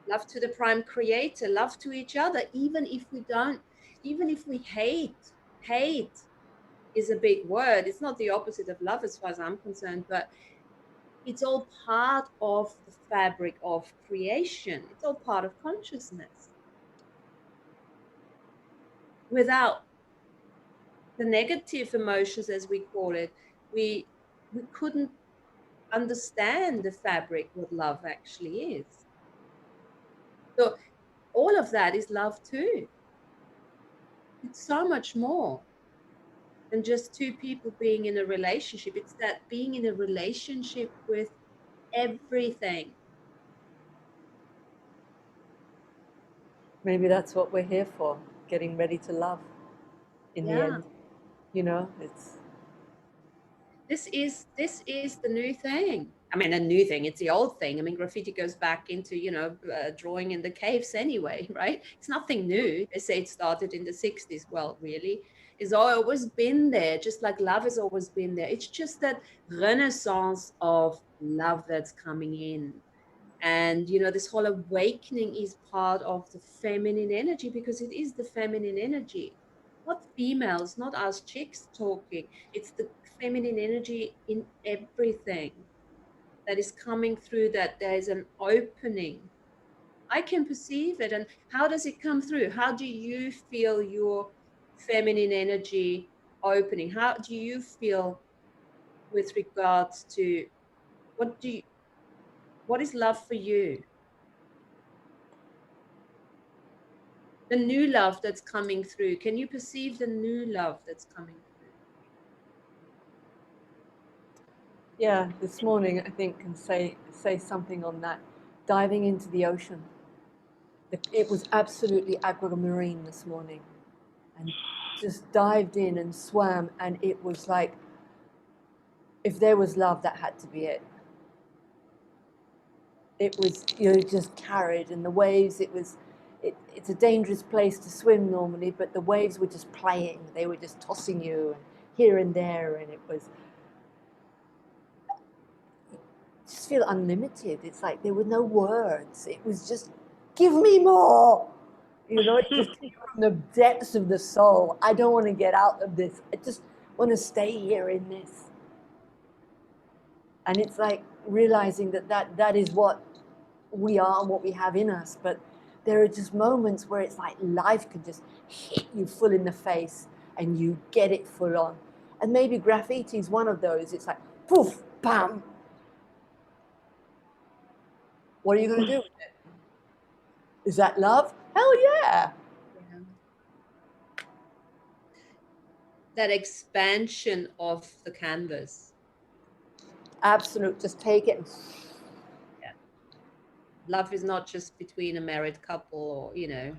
Love to the prime creator, love to each other, even if we hate is a big word. It's not the opposite of love as far as I'm concerned, but it's all part of the fabric of creation. It's all part of consciousness. Without the negative emotions, as we call it, we couldn't understand the fabric, what love actually is. So all of that is love too. It's so much more than just two people being in a relationship. It's that being in a relationship with everything. Maybe that's what we're here for, getting ready to love in the end. It's This is the new thing. I mean, a new thing, it's the old thing. I mean, graffiti goes back into, drawing in the caves anyway, right? It's nothing new. They say it started in the 60s. Well, really, it's always been there, just like love has always been there. It's just that renaissance of love that's coming in. And, this whole awakening is part of the feminine energy, because it is the feminine energy. Not females, not us chicks talking. It's the feminine energy in everything that is coming through, that there is an opening. I can perceive it. And how does it come through? How do you feel your feminine energy opening? How do you feel with regards to what is love for you? The new love that's coming through. Can you perceive the new love that's coming through? Yeah, this morning I think can say something on that. Diving into the ocean. It was absolutely aquamarine this morning, and just dived in and swam, and it was like, if there was love, that had to be it. It was, just carried, and the waves, it's a dangerous place to swim normally, but the waves were just playing. They were just tossing you here and there, and it was just feel unlimited. It's like there were no words. It was just, give me more. It just from the depths of the soul. I don't want to get out of this. I just want to stay here in this. And it's like realizing that is what we are and what we have in us. But there are just moments where it's like life can just hit you full in the face and you get it full on. And maybe graffiti is one of those. It's like, poof, bam. What are you going to do with it? Is that love? Hell yeah. that expansion of the canvas. Absolute. Just take it. Yeah. Love is not just between a married couple or, you know,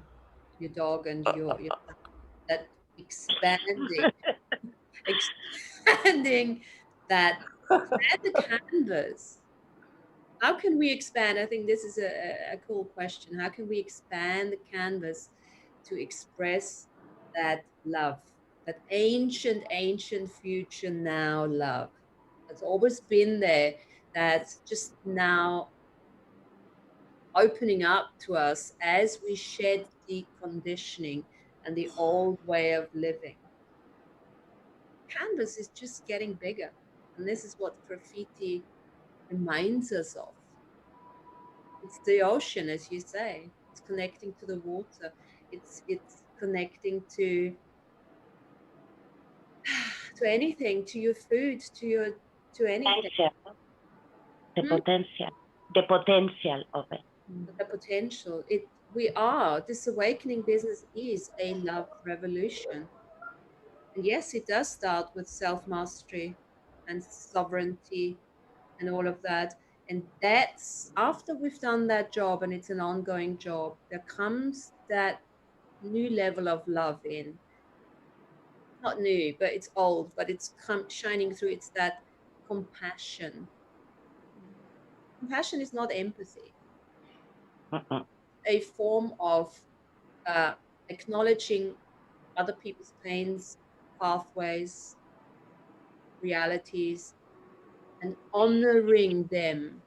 your dog and your that expanding that and the canvas. How can we expand? I think this is a cool question. How can we expand the canvas to express that love, that ancient future now love that's always been there, that's just now opening up to us as we shed the conditioning and the old way of living. Canvas is just getting bigger. And this is what graffiti reminds us of. It's the ocean, as you say. It's connecting to the water. It's connecting to to anything, to your food, to anything. The potential, the potential of it. The potential. This awakening business is a love revolution. And yes, it does start with self-mastery and sovereignty and all of that. And that's after we've done that job, and it's an ongoing job, there comes that new level of love in. Not new, but it's old, but it's shining through. It's that compassion. Compassion is not empathy. A form of acknowledging other people's pains, pathways, realities, and honoring them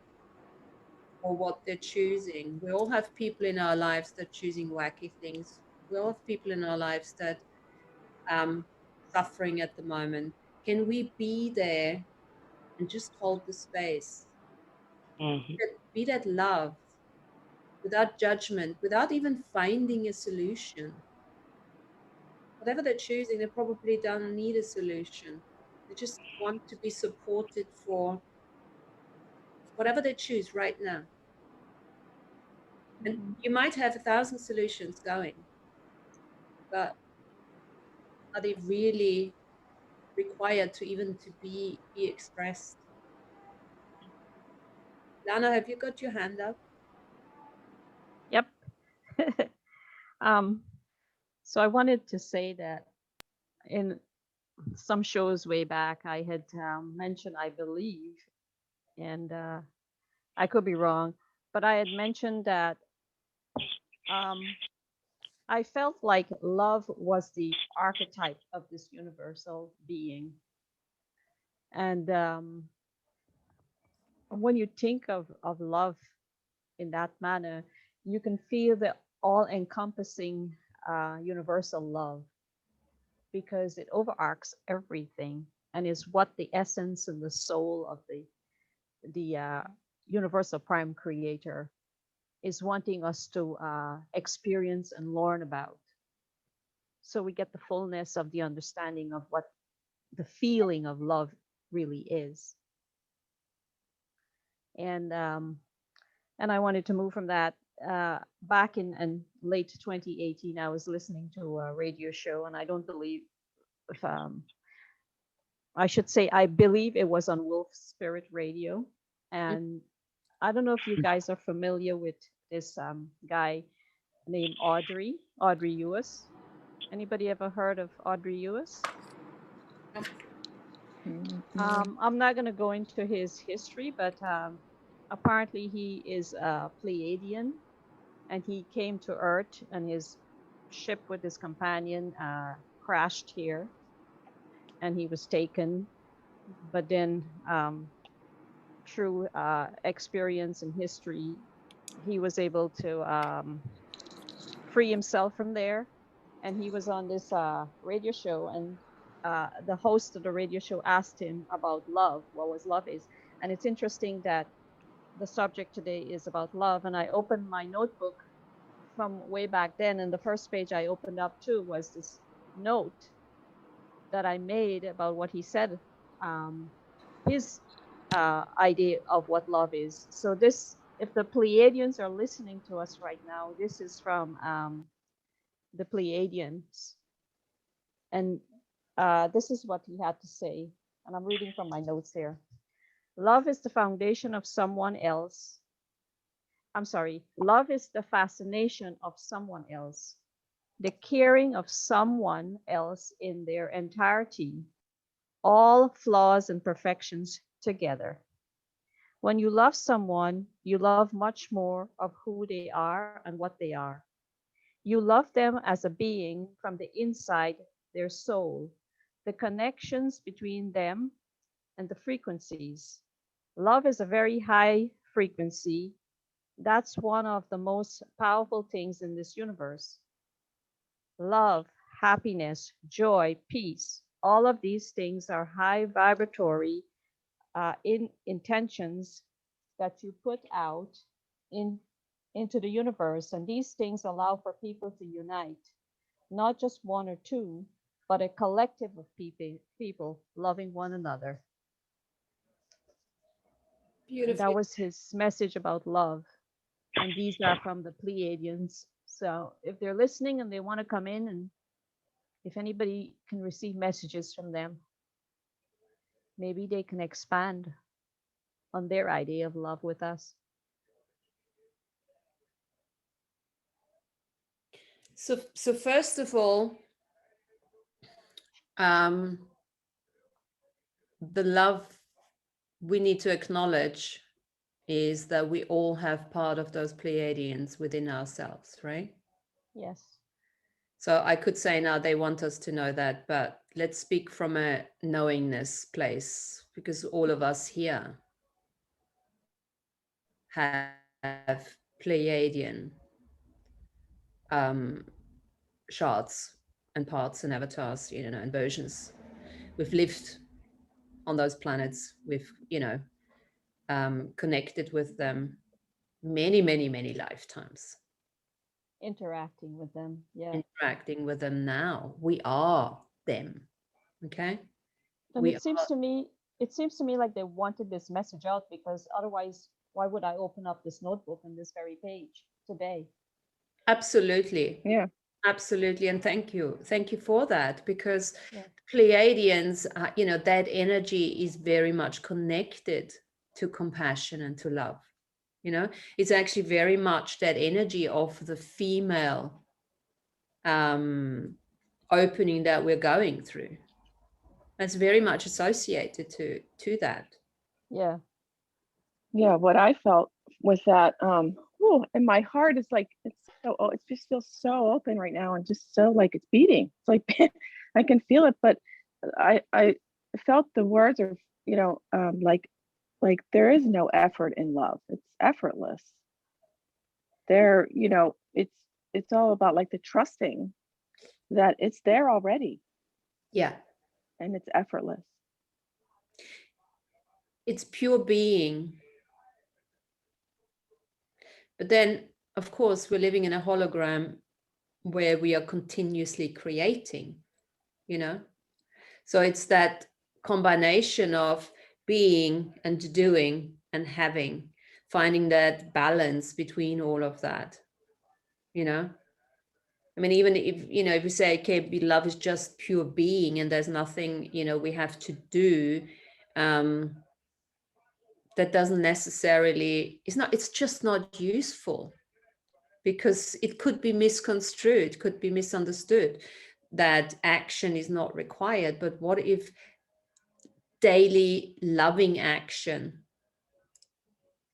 for what they're choosing. We all have people in our lives that are choosing wacky things. We all have people in our lives that suffering at the moment. Can we be there and just hold the space? Be that love without judgment, without even finding a solution. Whatever they're choosing, they probably don't need a solution. They just want to be supported for whatever they choose right now. And you might have 1,000 solutions going, but are they really required to even to be expressed? Lana, have you got your hand up? Yep. So I wanted to say that in some shows way back, I had mentioned, I believe, and I could be wrong, but I had mentioned that I felt like love was the archetype of this universal being. And when you think of love in that manner, you can feel the all encompassing universal love because it overarches everything and is what the essence and the soul of the universal prime creator is wanting us to experience and learn about. So we get the fullness of the understanding of what the feeling of love really is. And I wanted to move from that. Back in late 2018, I was listening to a radio show, and I don't believe if I should say I believe it was on Wolf Spirit Radio, and I don't know if you guys are familiar with this guy named Audrey Ewis. Anybody ever heard of Audrey Ewis? I'm not going to go into his history, but apparently he is a Pleiadian, and he came to Earth, and his ship with his companion crashed here, and he was taken. But then, through experience and history, he was able to free himself from there, and he was on this radio show, and the host of the radio show asked him about love, what was love is. And it's interesting that the subject today is about love, and I opened my notebook from way back then, and the first page I opened up to was this note that I made about what he said, his idea of what love is. So this, if the Pleiadians are listening to us right now, this is from the Pleiadians. And This is what he had to say, and I'm reading from my notes here. Love is the foundation of someone else. I'm sorry. Love is the fascination of someone else, the caring of someone else in their entirety, all flaws and perfections together. When you love someone, you love much more of who they are and what they are. You love them as a being from the inside their soul, the connections between them and the frequencies. Love is a very high frequency. That's one of the most powerful things in this universe. Love, happiness, joy, peace, all of these things are high vibratory in intentions that you put out in into the universe, and these things allow for people to unite, not just one or two, but a collective of people loving one another. And that Beautifully. was his message about love. And these are from the Pleiadians. So if they're listening and they want to come in, and if anybody can receive messages from them, maybe they can expand on their idea of love with us. So first of all, the love we need to acknowledge is that we all have part of those Pleiadians within ourselves, right? Yes. So I could say now they want us to know that, but let's speak from a knowingness place, because all of us here have Pleiadian shards and parts and avatars, and versions. We've lived on those planets. We've, connected with them many, many, many lifetimes. Interacting with them. Yeah. Interacting with them now. We are them. Okay. And We it seems to me like they wanted this message out, because otherwise, why would I open up this notebook on this very page today? absolutely, Yeah. absolutely, and thank you for that, because Yeah. Pleiadians, that energy is very much connected to compassion and to love. It's actually very much that energy of the female opening that we're going through. That's very much associated to that. Yeah. Yeah, what I felt was that and my heart is like, it just feels so open right now, and just so like it's beating. It's like I can feel it, but I felt the words are, like there is no effort in love. It's effortless. There, it's all about like the trusting that it's there already, Yeah, and it's effortless. it's pure being. But then, of course, we're living in a hologram where we are continuously creating, you know? So it's that combination of being and doing and having, finding that balance between all of that, you know? I mean, even if we say, okay, love is just pure being and there's nothing, we have to do, that doesn't necessarily, it's just not useful, because it could be misconstrued, could be misunderstood, that action is not required. But what if daily loving action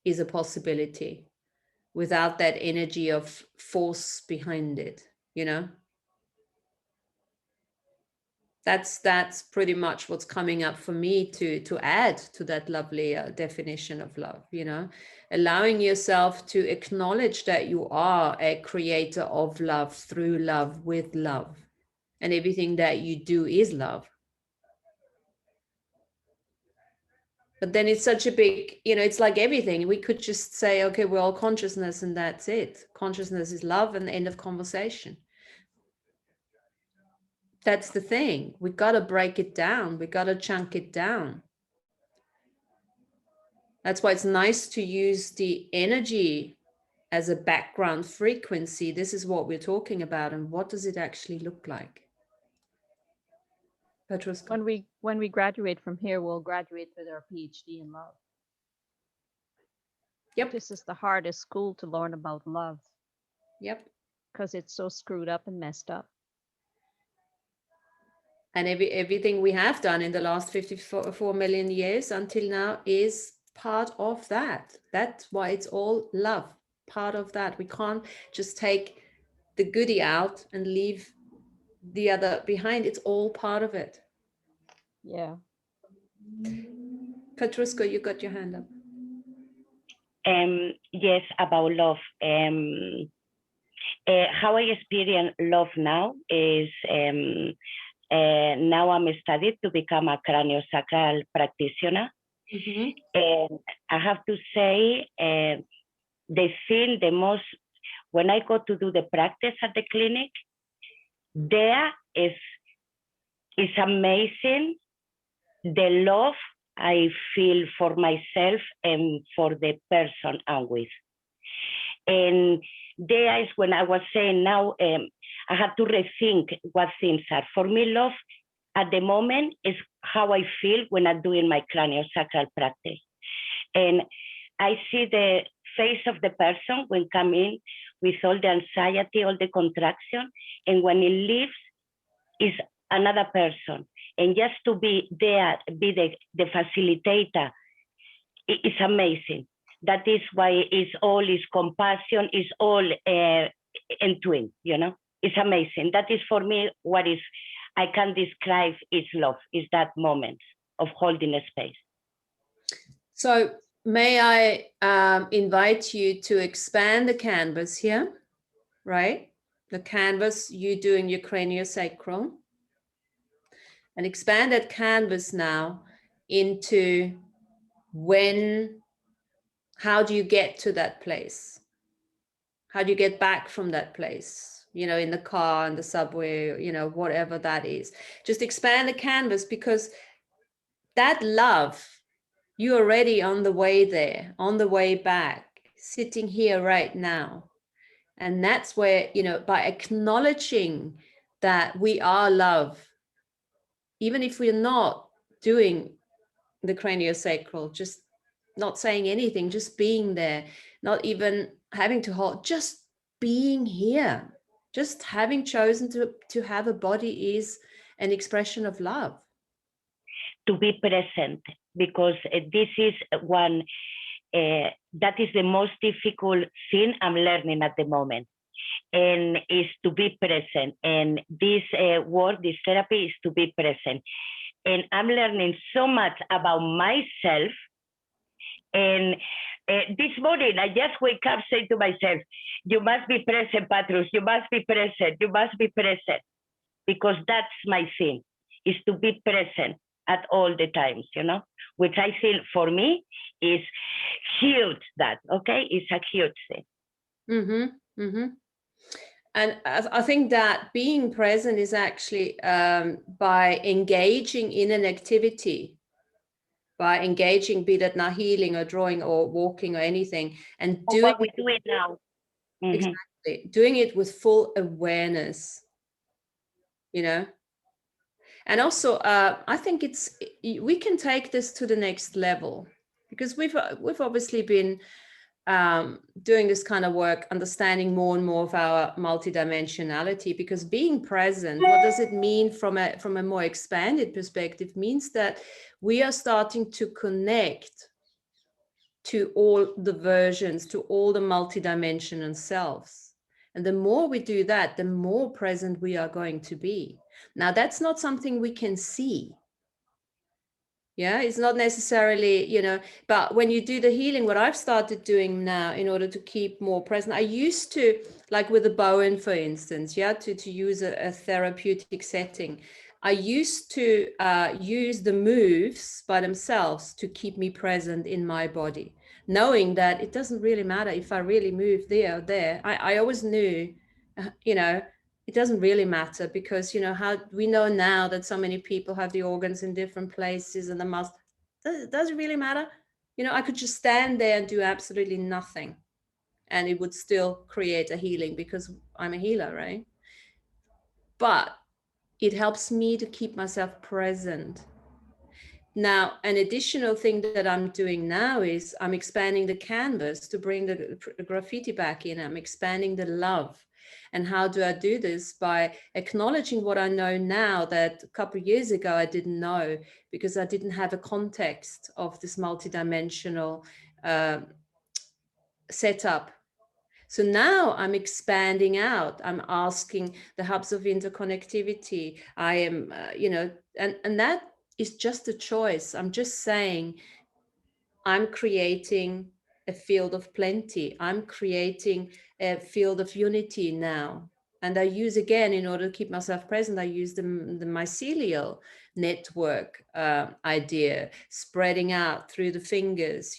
is a possibility without that energy of force behind it? That's pretty much what's coming up for me to add to that lovely definition of love. Allowing yourself to acknowledge that you are a creator of love, through love, with love, and everything that you do is love. But then it's such a big, it's like everything. We could just say, okay, we're all consciousness and that's it. Consciousness is love, and the end of conversation. That's the thing. We got to break it down. We got to chunk it down. That's why it's nice to use the energy as a background frequency. This is what we're talking about. And what does it actually look like? Petruska. When we graduate from here, we'll graduate with our PhD in love. Yep. This is the hardest school to learn about love Yep. because it's so screwed up and messed up. And everything we have done in the last 54 million years until now is part of that. That's why it's all love, part of that. We can't just take the goodie out and leave the other behind. It's all part of it. Yeah. Petruska, you got your hand up. Yes, about love. How I experience love now is now I'm studied to become a craniosacral practitioner. Mm-hmm. And I have to say, the most, when I go to do the practice at the clinic, there is amazing the love I feel for myself and for the person I'm with. And there is when I was saying now, I have to rethink what things are. For me, love at the moment is how I feel when I'm doing my craniosacral practice. And I see the face of the person when come in with all the anxiety, all the contraction, and when it leaves, is another person. And just to be there, be the facilitator, it's amazing. That is why it's all is compassion, is all in twin, you know? It's amazing. That is for me what is, I can describe is love, is that moment of holding a space. So may I invite you to expand the canvas here, right? The canvas, you doing your craniosacral. And expand that canvas now into how do you get to that place? How do you get back from that place? You know, in the car, in the subway, you know, whatever that is. Just expand the canvas, because that love, you're already on the way there, on the way back, sitting here right now. And that's where, you know, by acknowledging that we are love, even if we're not doing the craniosacral, just not saying anything, just being there, not even having to hold, just being here, just having chosen to have a body is an expression of love. To be present, because this is one, that is the most difficult thing I'm learning at the moment, and is to be present. And this work, this therapy is to be present. And I'm learning so much about myself. And this morning, I just wake up, say to myself, you must be present, Patrus, you must be present, you must be present. Because that's my thing, is to be present at all the times, you know, which I think for me is huge, that, okay, it's a huge thing. Mm-hmm, mm-hmm. And I think that being present is actually by engaging in an activity, by engaging, be that now healing or drawing or walking or anything, and doing what we do it now. Mm-hmm. Exactly, doing it with full awareness, you know. And also, I think we can take this to the next level, because we've obviously been doing this kind of work, understanding more and more of our multidimensionality. Because being present, what does it mean from a more expanded perspective? Means that we are starting to connect to all the versions, to all the multidimensional selves. And the more we do that, the more present we are going to be. Now, that's not something we can see. Yeah, it's not necessarily, you know, but when you do the healing, what I've started doing now in order to keep more present, I used to, like with the Bowen, for instance, yeah, to use a therapeutic setting, I used to use the moves by themselves to keep me present in my body, knowing that it doesn't really matter if I really move there or there. I always knew, you know, it doesn't really matter, because, you know, how we know now that so many people have the organs in different places and the muscle. Does it really matter? You know, I could just stand there and do absolutely nothing, and it would still create a healing, because I'm a healer, right? But it helps me to keep myself present. Now, an additional thing that I'm doing now is I'm expanding the canvas to bring the graffiti back in. I'm expanding the love. And how do I do this? By acknowledging what I know now that a couple of years ago I didn't know, because I didn't have a context of this multidimensional setup. So now I'm expanding out. I'm asking the hubs of interconnectivity. I am, and that is just a choice. I'm just saying, I'm creating a field of plenty. I'm creating a field of unity now. And I use, again, in order to keep myself present, I use the mycelial network idea, spreading out through the fingers,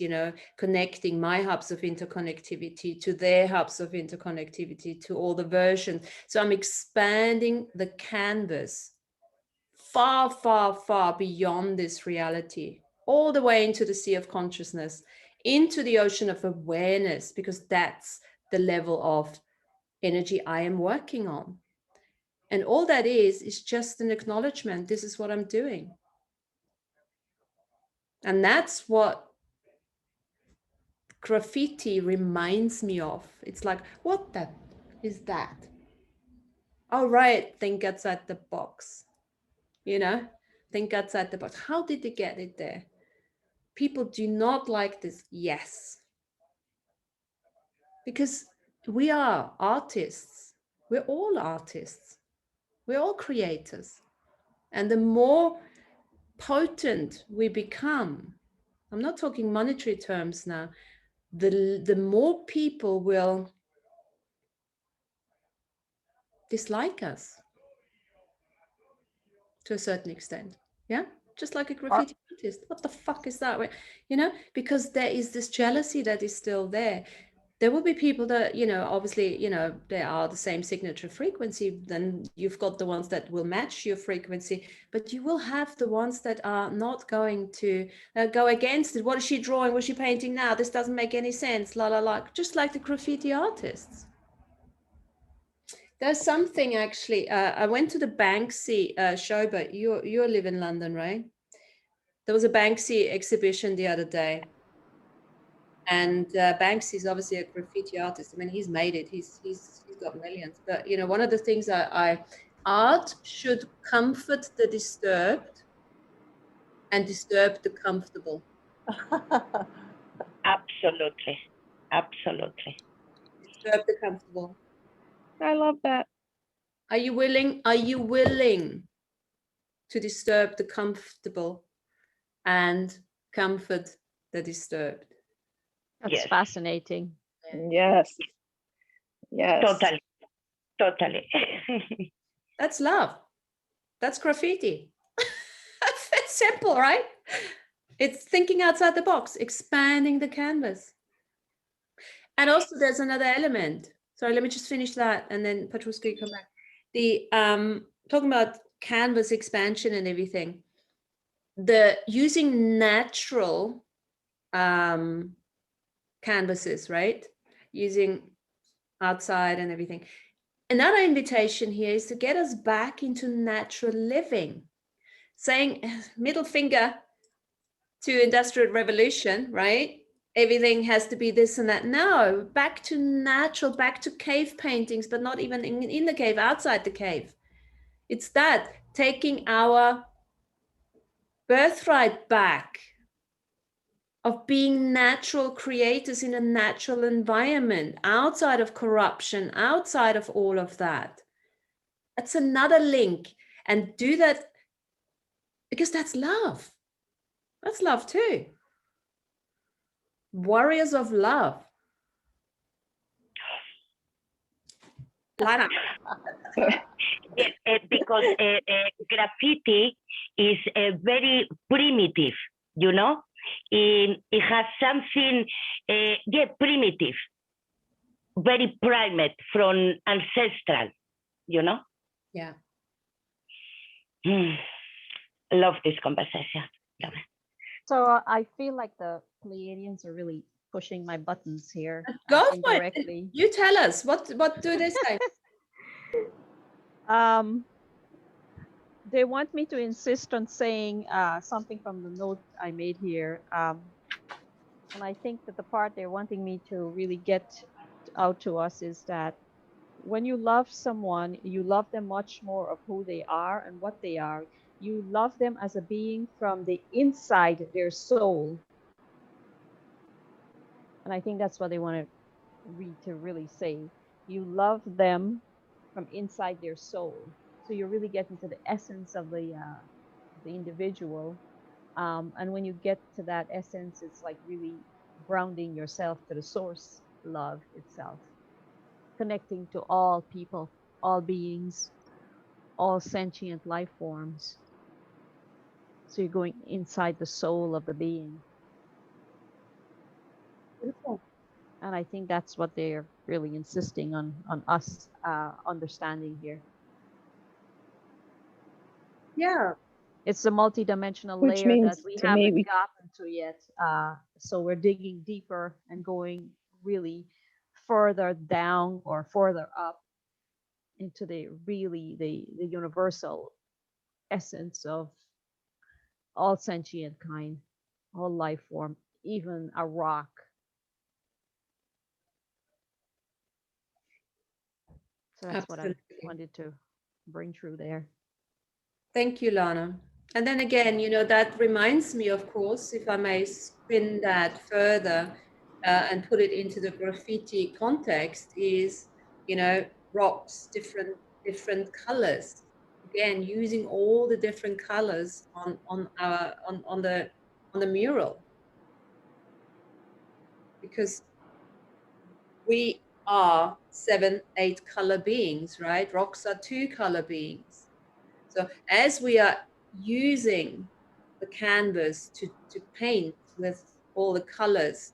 connecting my hubs of interconnectivity to their hubs of interconnectivity, to all the versions. So I'm expanding the canvas far, far, far beyond this reality, all the way into the sea of consciousness, into the ocean of awareness, because that's the level of energy I am working on. And all that is just an acknowledgement. This is what I'm doing. And that's what graffiti reminds me of. It's like, what the is that? Oh, right, think outside the box. Think outside the box. How did they get it there? People do not like this. Yes. Because we are artists. We're all artists. We're all creators. And the more potent we become, I'm not talking monetary terms now, the more people will dislike us to a certain extent. Yeah? Just like a graffiti artist. What the fuck is that? Because there is this jealousy that is still there. There will be people that, obviously, they are the same signature frequency. Then you've got the ones that will match your frequency, but you will have the ones that are not going to go against it. What is she drawing? What is she painting now? This doesn't make any sense. La, la, la. Just like the graffiti artists. There's something actually, I went to the Banksy show, but you live in London, right? There was a Banksy exhibition the other day. And Banksy is obviously a graffiti artist. I mean, he's made it. He's got millions. But one of the things art should comfort the disturbed and disturb the comfortable. Absolutely, absolutely. Disturb the comfortable. I love that. Are you willing? Are you willing to disturb the comfortable and comfort the disturbed? That's Yes. fascinating. Yes. Yes. Totally. That's love. That's graffiti. It's simple, right? It's thinking outside the box, expanding the canvas. And also there's another element. Sorry, let me just finish that and then Petruska, you come back. The talking about canvas expansion and everything. The using natural canvases, right? Using outside and everything. Another invitation here is to get us back into natural living. Saying middle finger to Industrial Revolution, right? Everything has to be this and that. No, back to natural, back to cave paintings, but not even in the cave, outside the cave. It's that, taking our birthright back of being natural creators in a natural environment, outside of corruption, outside of all of that. That's another link. And do that because that's love. That's love too. Warriors of love. Line up. Yes, because graffiti is very primitive, It has something, primitive, very primate, from ancestral, Yeah. Love this conversation. Love it. So I feel like the Pleiadians are really pushing my buttons here. Go for indirectly. it. You tell us. What do they say? they want me to insist on saying something from the note I made here. And I think that the part they're wanting me to really get out to us is that when you love someone, you love them much more of who they are and what they are. You love them as a being from the inside their soul. And I think that's what they want to read to really say. You love them from inside their soul. So you're really getting to the essence of the individual. And when you get to that essence, it's like really grounding yourself to the source, love itself, connecting to all people, all beings, all sentient life forms. So you're going inside the soul of the being. Beautiful. And I think that's what they're really insisting on us understanding here. Yeah. It's a multidimensional Which layer that means we to me, haven't gotten to yet. So we're digging deeper and going really further down or further up into the really the universal essence of all sentient kind, all life form, even a rock. So that's what I Absolutely. wanted to bring through there. Thank you, Lana. And then again, that reminds me, of course, if I may spin that further and put it into the graffiti context, is, rocks, different colors. Again, using all the different colors on the mural, because we are 7, 8 color beings, right? Rocks are 2 color beings. So as we are using the canvas to paint with all the colors,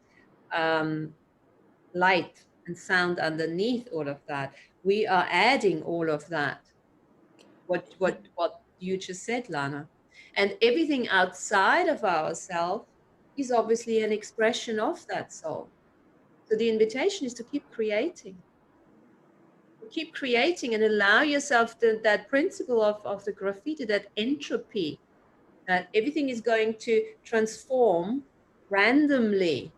light and sound underneath all of that, we are adding all of that. What you just said, Lana. And everything outside of ourselves is obviously an expression of that soul. So the invitation is to keep creating. Keep creating and allow yourself that principle of the graffiti, that entropy, that everything is going to transform randomly,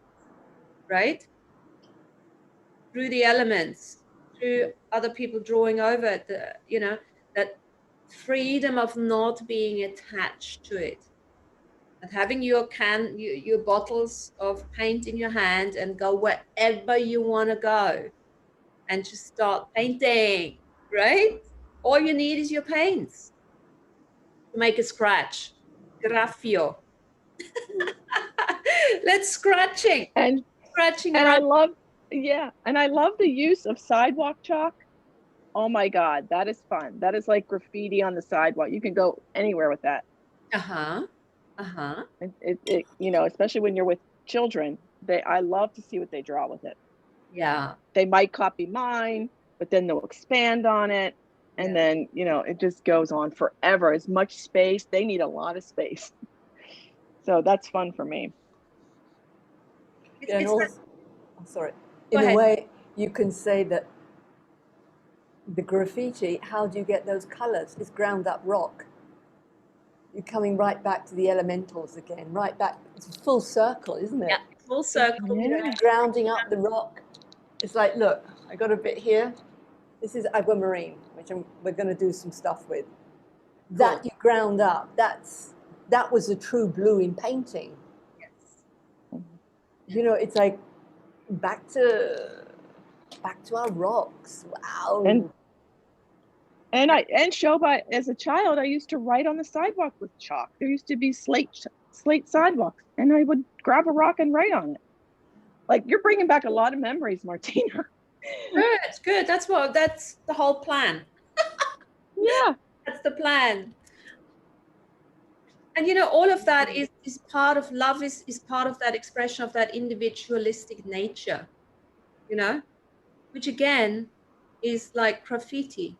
right? Through the elements, through other people drawing over it, that freedom of not being attached to it. And having your bottles of paint in your hand and go wherever you want to go and just start painting, right? All you need is your paints to make a scratch. Graffio. Let's scratching and around. I love, yeah, and I love the use of sidewalk chalk. Oh my God, that is fun. That is like graffiti on the sidewalk. You can go anywhere with that. Uh-huh. Uh-huh. Especially when you're with children, I love to see what they draw with it. Yeah. They might copy mine, but then they'll expand on it. And Yeah. then, it just goes on forever. As much space, they need a lot of space. So that's fun for me. And also, I'm sorry. Go In a ahead. way, you can say that the graffiti, how do you get those colors? It's ground up rock. You're coming right back to the elementals again, right back. It's a full circle, isn't it? Yeah, full circle. Yeah. Grounding up the rock. It's like, look, I got a bit here. This is aquamarine, which we're going to do some stuff with. That you ground up. That was a true blue in painting. Yes. It's like back to our rocks. Wow. And Shoba, as a child, I used to write on the sidewalk with chalk. There used to be slate sidewalks, and I would grab a rock and write on it. Like, you're bringing back a lot of memories, Martina. Good. That's the whole plan. Yeah. That's the plan. And all of that is part of love, is part of that expression of that individualistic nature, which again is like graffiti,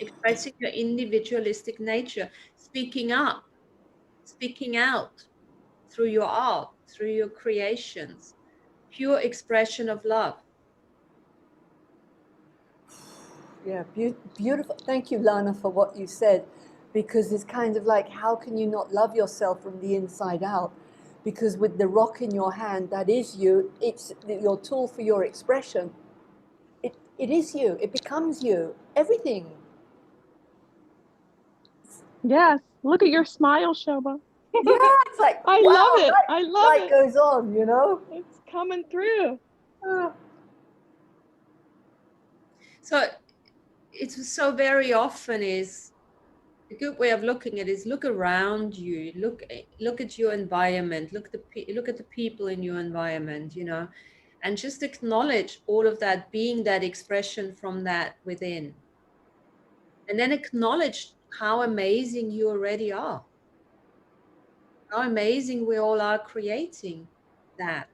expressing your individualistic nature, speaking up, speaking out through your art, through your creations, pure expression of love. Yeah, beautiful. Thank you, Lana, for what you said. because it's kind of like, how can you not love yourself from the inside out? Because with the rock in your hand, that is you. It's your tool for your expression. It is you. It becomes you. Everything. Yes. Look at your smile, Shobha. Yeah, it's like, I wow, love it. I love light it. goes on, you know? It's coming through. So it's so very often is a good way of looking at it is look around you, look at your environment, look at the people in your environment, you know, and just acknowledge all of that being that expression from that within. And then acknowledge how amazing you already are. How amazing we all are creating that.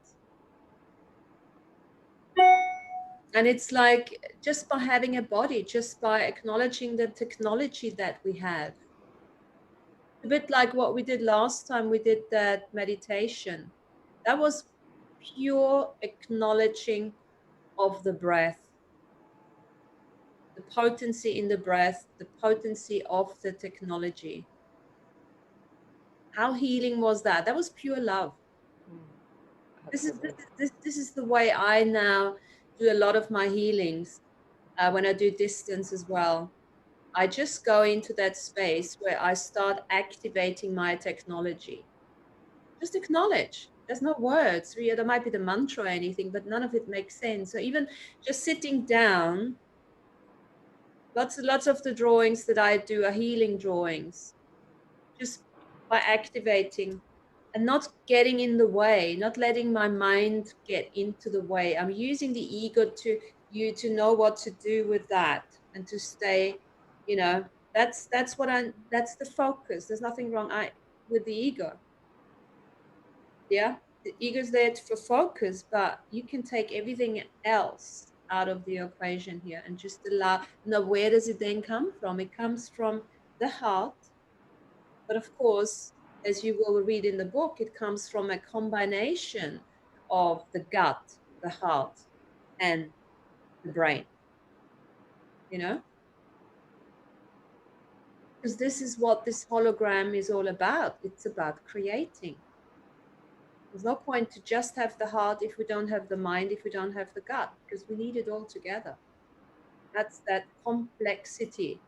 And it's like just by having a body, just by acknowledging the technology that we have. A bit like what we did last time we did that meditation. That was pure acknowledging of the breath, the potency in the breath, the potency of the technology. How healing was that? That was pure love. This is the way I now do a lot of my healings when I do distance as well. I just go into that space where I start activating my technology. Just acknowledge. There's no words. There might be the mantra or anything, but none of it makes sense. So even just sitting down, lots of the drawings that I do are healing drawings. Just by activating and not getting in the way, not letting my mind get into the way. I'm using the ego to know what to do with that and to stay, you know, that's the focus. There's nothing wrong with the ego. Yeah, the ego's there for focus, but you can take everything else out of the equation here and just allow. Now, where does it then come from? It comes from the heart. But of course, as you will read in the book, it comes from a combination of the gut, the heart, and the brain, you know? Because this is what this hologram is all about. It's about creating. There's no point to just have the heart if we don't have the mind, if we don't have the gut, because we need it all together. That's that complexity,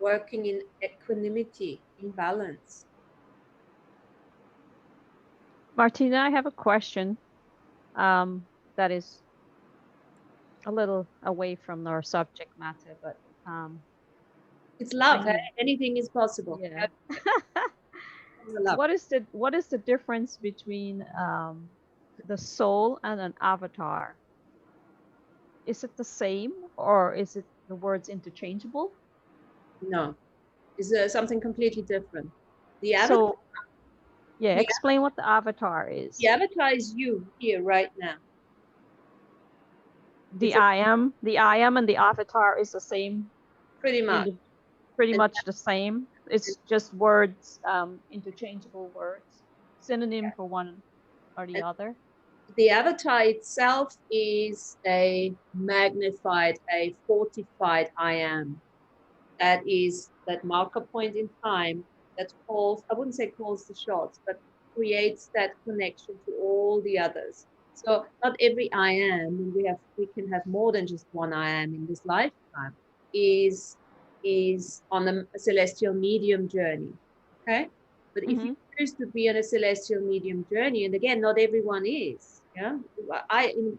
working in equanimity, in balance. Martina, I have a question that is a little away from our subject matter, but It's love. I need, Anything is possible. yeah. Love. What is the difference between the soul and an avatar? Is it the same, or is it the words interchangeable? No, is something completely different. The avatar, So, yeah, explain what the avatar is. the avatar is you here right now. The I am and the avatar is the same. Pretty much. Pretty much the same. It's just words, interchangeable words, synonym for one or the other. The avatar itself is a magnified, a fortified I am. That is that marker point in time that calls, I wouldn't say calls the shots, but creates that connection to all the others. So not every I am, we can have more than just one I am in this lifetime, is on a celestial medium journey. Okay. But if you choose to be on a celestial medium journey, and again, not everyone is, yeah.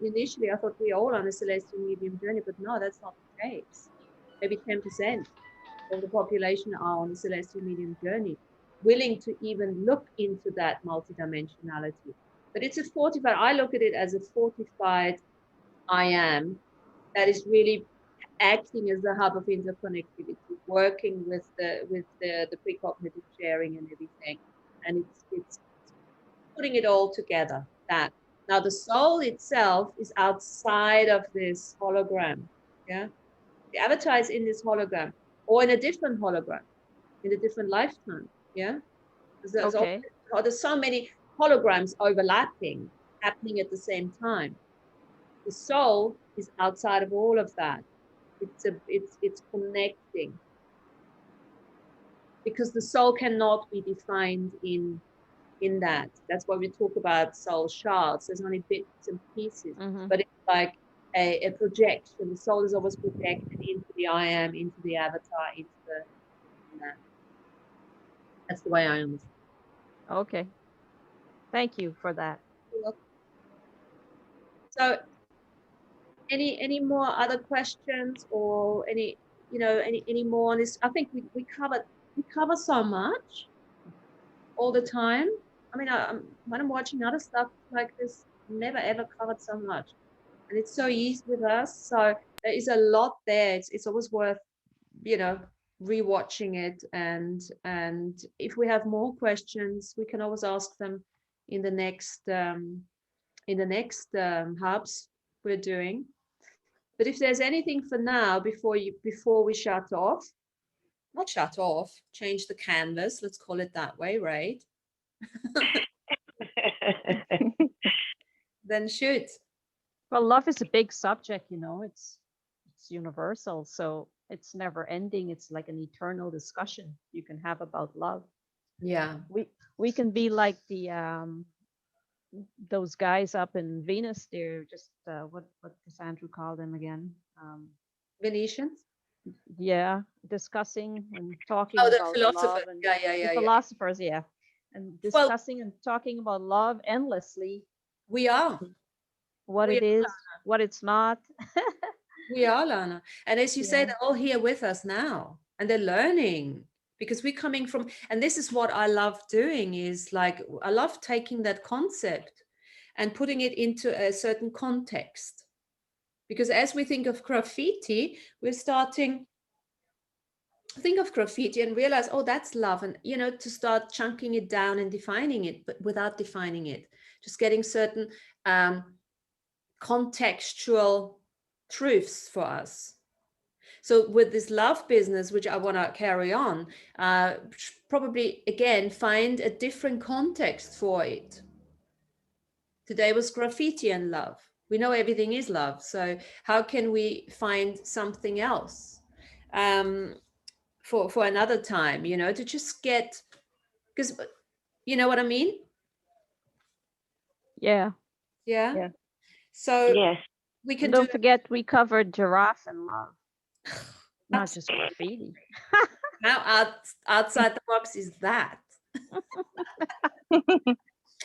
Initially I thought we are all on a celestial medium journey, but no, that's not the case. Maybe 10% of the population are on the celestial medium journey, willing to even look into that multidimensionality. But it's a fortified, I look at it as a fortified I am that is really acting as the hub of interconnectivity, working with the precognitive sharing and everything. And it's putting it all together. That now the soul itself is outside of this hologram. Yeah. The avatar is in this hologram or in a different hologram, in a different lifetime. Yeah. There's so many holograms overlapping, happening at the same time. The soul is outside of all of that. It's connecting. because the soul cannot be defined in that. That's why we talk about soul shards. There's only bits and pieces, but it's like a projection. The soul is always projected into the I am, into the avatar, into that. That's the way I understand. Okay. Thank you for that. So any more other questions, or any more on this? I think we cover so much all the time. I mean, when I'm watching other stuff like this, never ever covered so much, and it's so easy with us. So there is a lot there. It's always worth rewatching it, and if we have more questions, we can always ask them in the next hubs we're doing. But if there's anything for now, before we shut off, not shut off, change the canvas, let's call it that way, right? Then shoot. Well, love is a big subject, it's universal, so it's never ending. It's like an eternal discussion you can have about love. Yeah. We can be like the those guys up in Venus. They're just what does Andrew call them again? Venetians? Yeah, discussing and talking Oh, the about philosopher. love, and Yeah. the philosophers, yeah, and discussing and talking about love endlessly. We are. What it is, what it's not. We are, Lana. And as you say, they're all here with us now, and they're learning, because we're coming from, and this is what I love doing, is like, I love taking that concept and putting it into a certain context. Because as we think of graffiti, we're starting to think of graffiti and realize, oh, that's love. And, to start chunking it down and defining it, but without defining it, just getting certain contextual truths for us. So with this love business, which I want to carry on, probably again find a different context for it. Today was graffiti and love. We know everything is love. So how can we find something else for another time? To just get, because you know what I mean? Yeah. So yes, we can don't forget we covered giraffe and love, not just graffiti. How outside the box is that?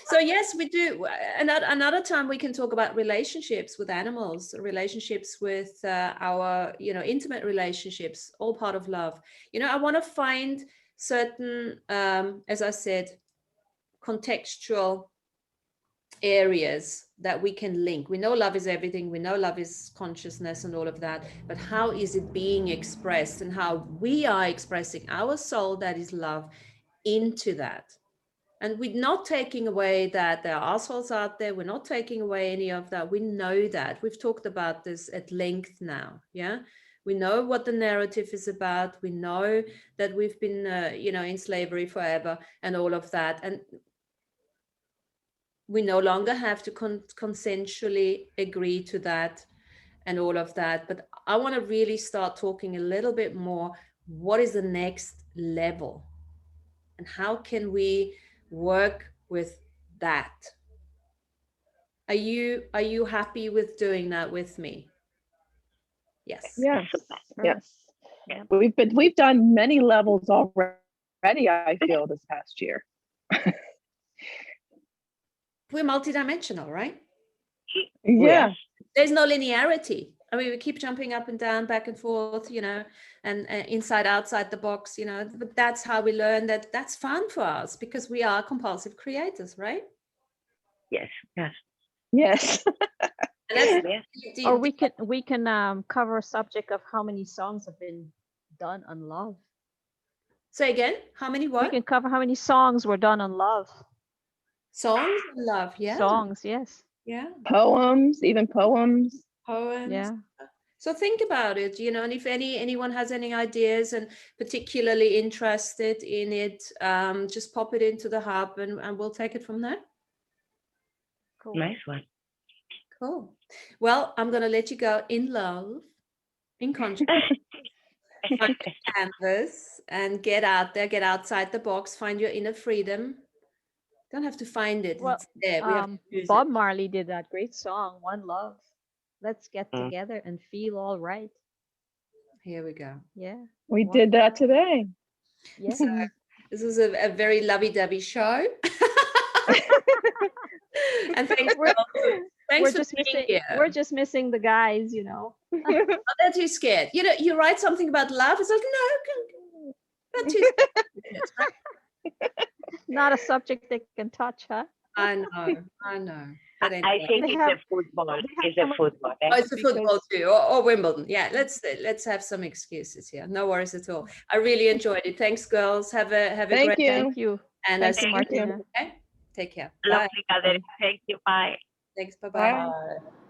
So yes, we do. Another time we can talk about relationships with animals, relationships with our, intimate relationships, all part of love. I want to find certain, as I said, contextual areas that we can link. We know love is everything. We know love is consciousness and all of that. But how is it being expressed, and how we are expressing our soul, that is love, into that? And we're not taking away that there are assholes out there. We're not taking away any of that. We know that. We've talked about this at length now. Yeah. We know what the narrative is about. We know that we've been, in slavery forever and all of that. And we no longer have to consensually agree to that and all of that. But I want to really start talking a little bit more. What is the next level? And how can we work with that? Are you happy with doing that with me? Yes. Yes. Yes. Yeah. We've done many levels already, I feel, this past year. We're multidimensional, right? Yeah. There's no linearity. I mean, we keep jumping up and down, back and forth, and inside, outside the box, but that's how we learn that that's fun for us, because we are compulsive creators, right? yes. Yes. And Yes. Or we can cover a subject of how many songs have been done on love. Say again, how many what? We can cover how many songs were done on love. Songs and love, yeah. Songs, yes. Yeah. Poems, even poems. Poems. Yeah. So think about it, and if anyone has any ideas and particularly interested in it, just pop it into the hub and we'll take it from there. Cool. Nice one. Cool. Well, I'm going to let you go in love, in consciousness. Canvas and get out there, get outside the box, find your inner freedom. Don't have to find it. Well, It's there. We have to choose Bob it. Marley did that great song, One Love. Let's get Mm. together and feel all right. Here we go. Yeah. We One did that love. today. Yeah. This is a very lovey-dovey show. And thanks, We're- girls. Thanks we're for just being missing here. we're just missing the guys, you know. Oh, they're too scared. You know, you write something about love. It's like, no, they're too scared. Not a subject they can touch, huh? I know. But I anyway. think They it's have- the football. they have It's the some- football. Oh, it's the football because- too, or Wimbledon. Yeah, let's have some excuses here. No worries at all. I really enjoyed it. Thanks, girls. Have a Thank great you. day. Thank you. And Thank I'll you, see you. Martina. Okay? Take care. Bye. Lovely gathering. Thank you. Bye. Thanks. Bye-bye. Bye.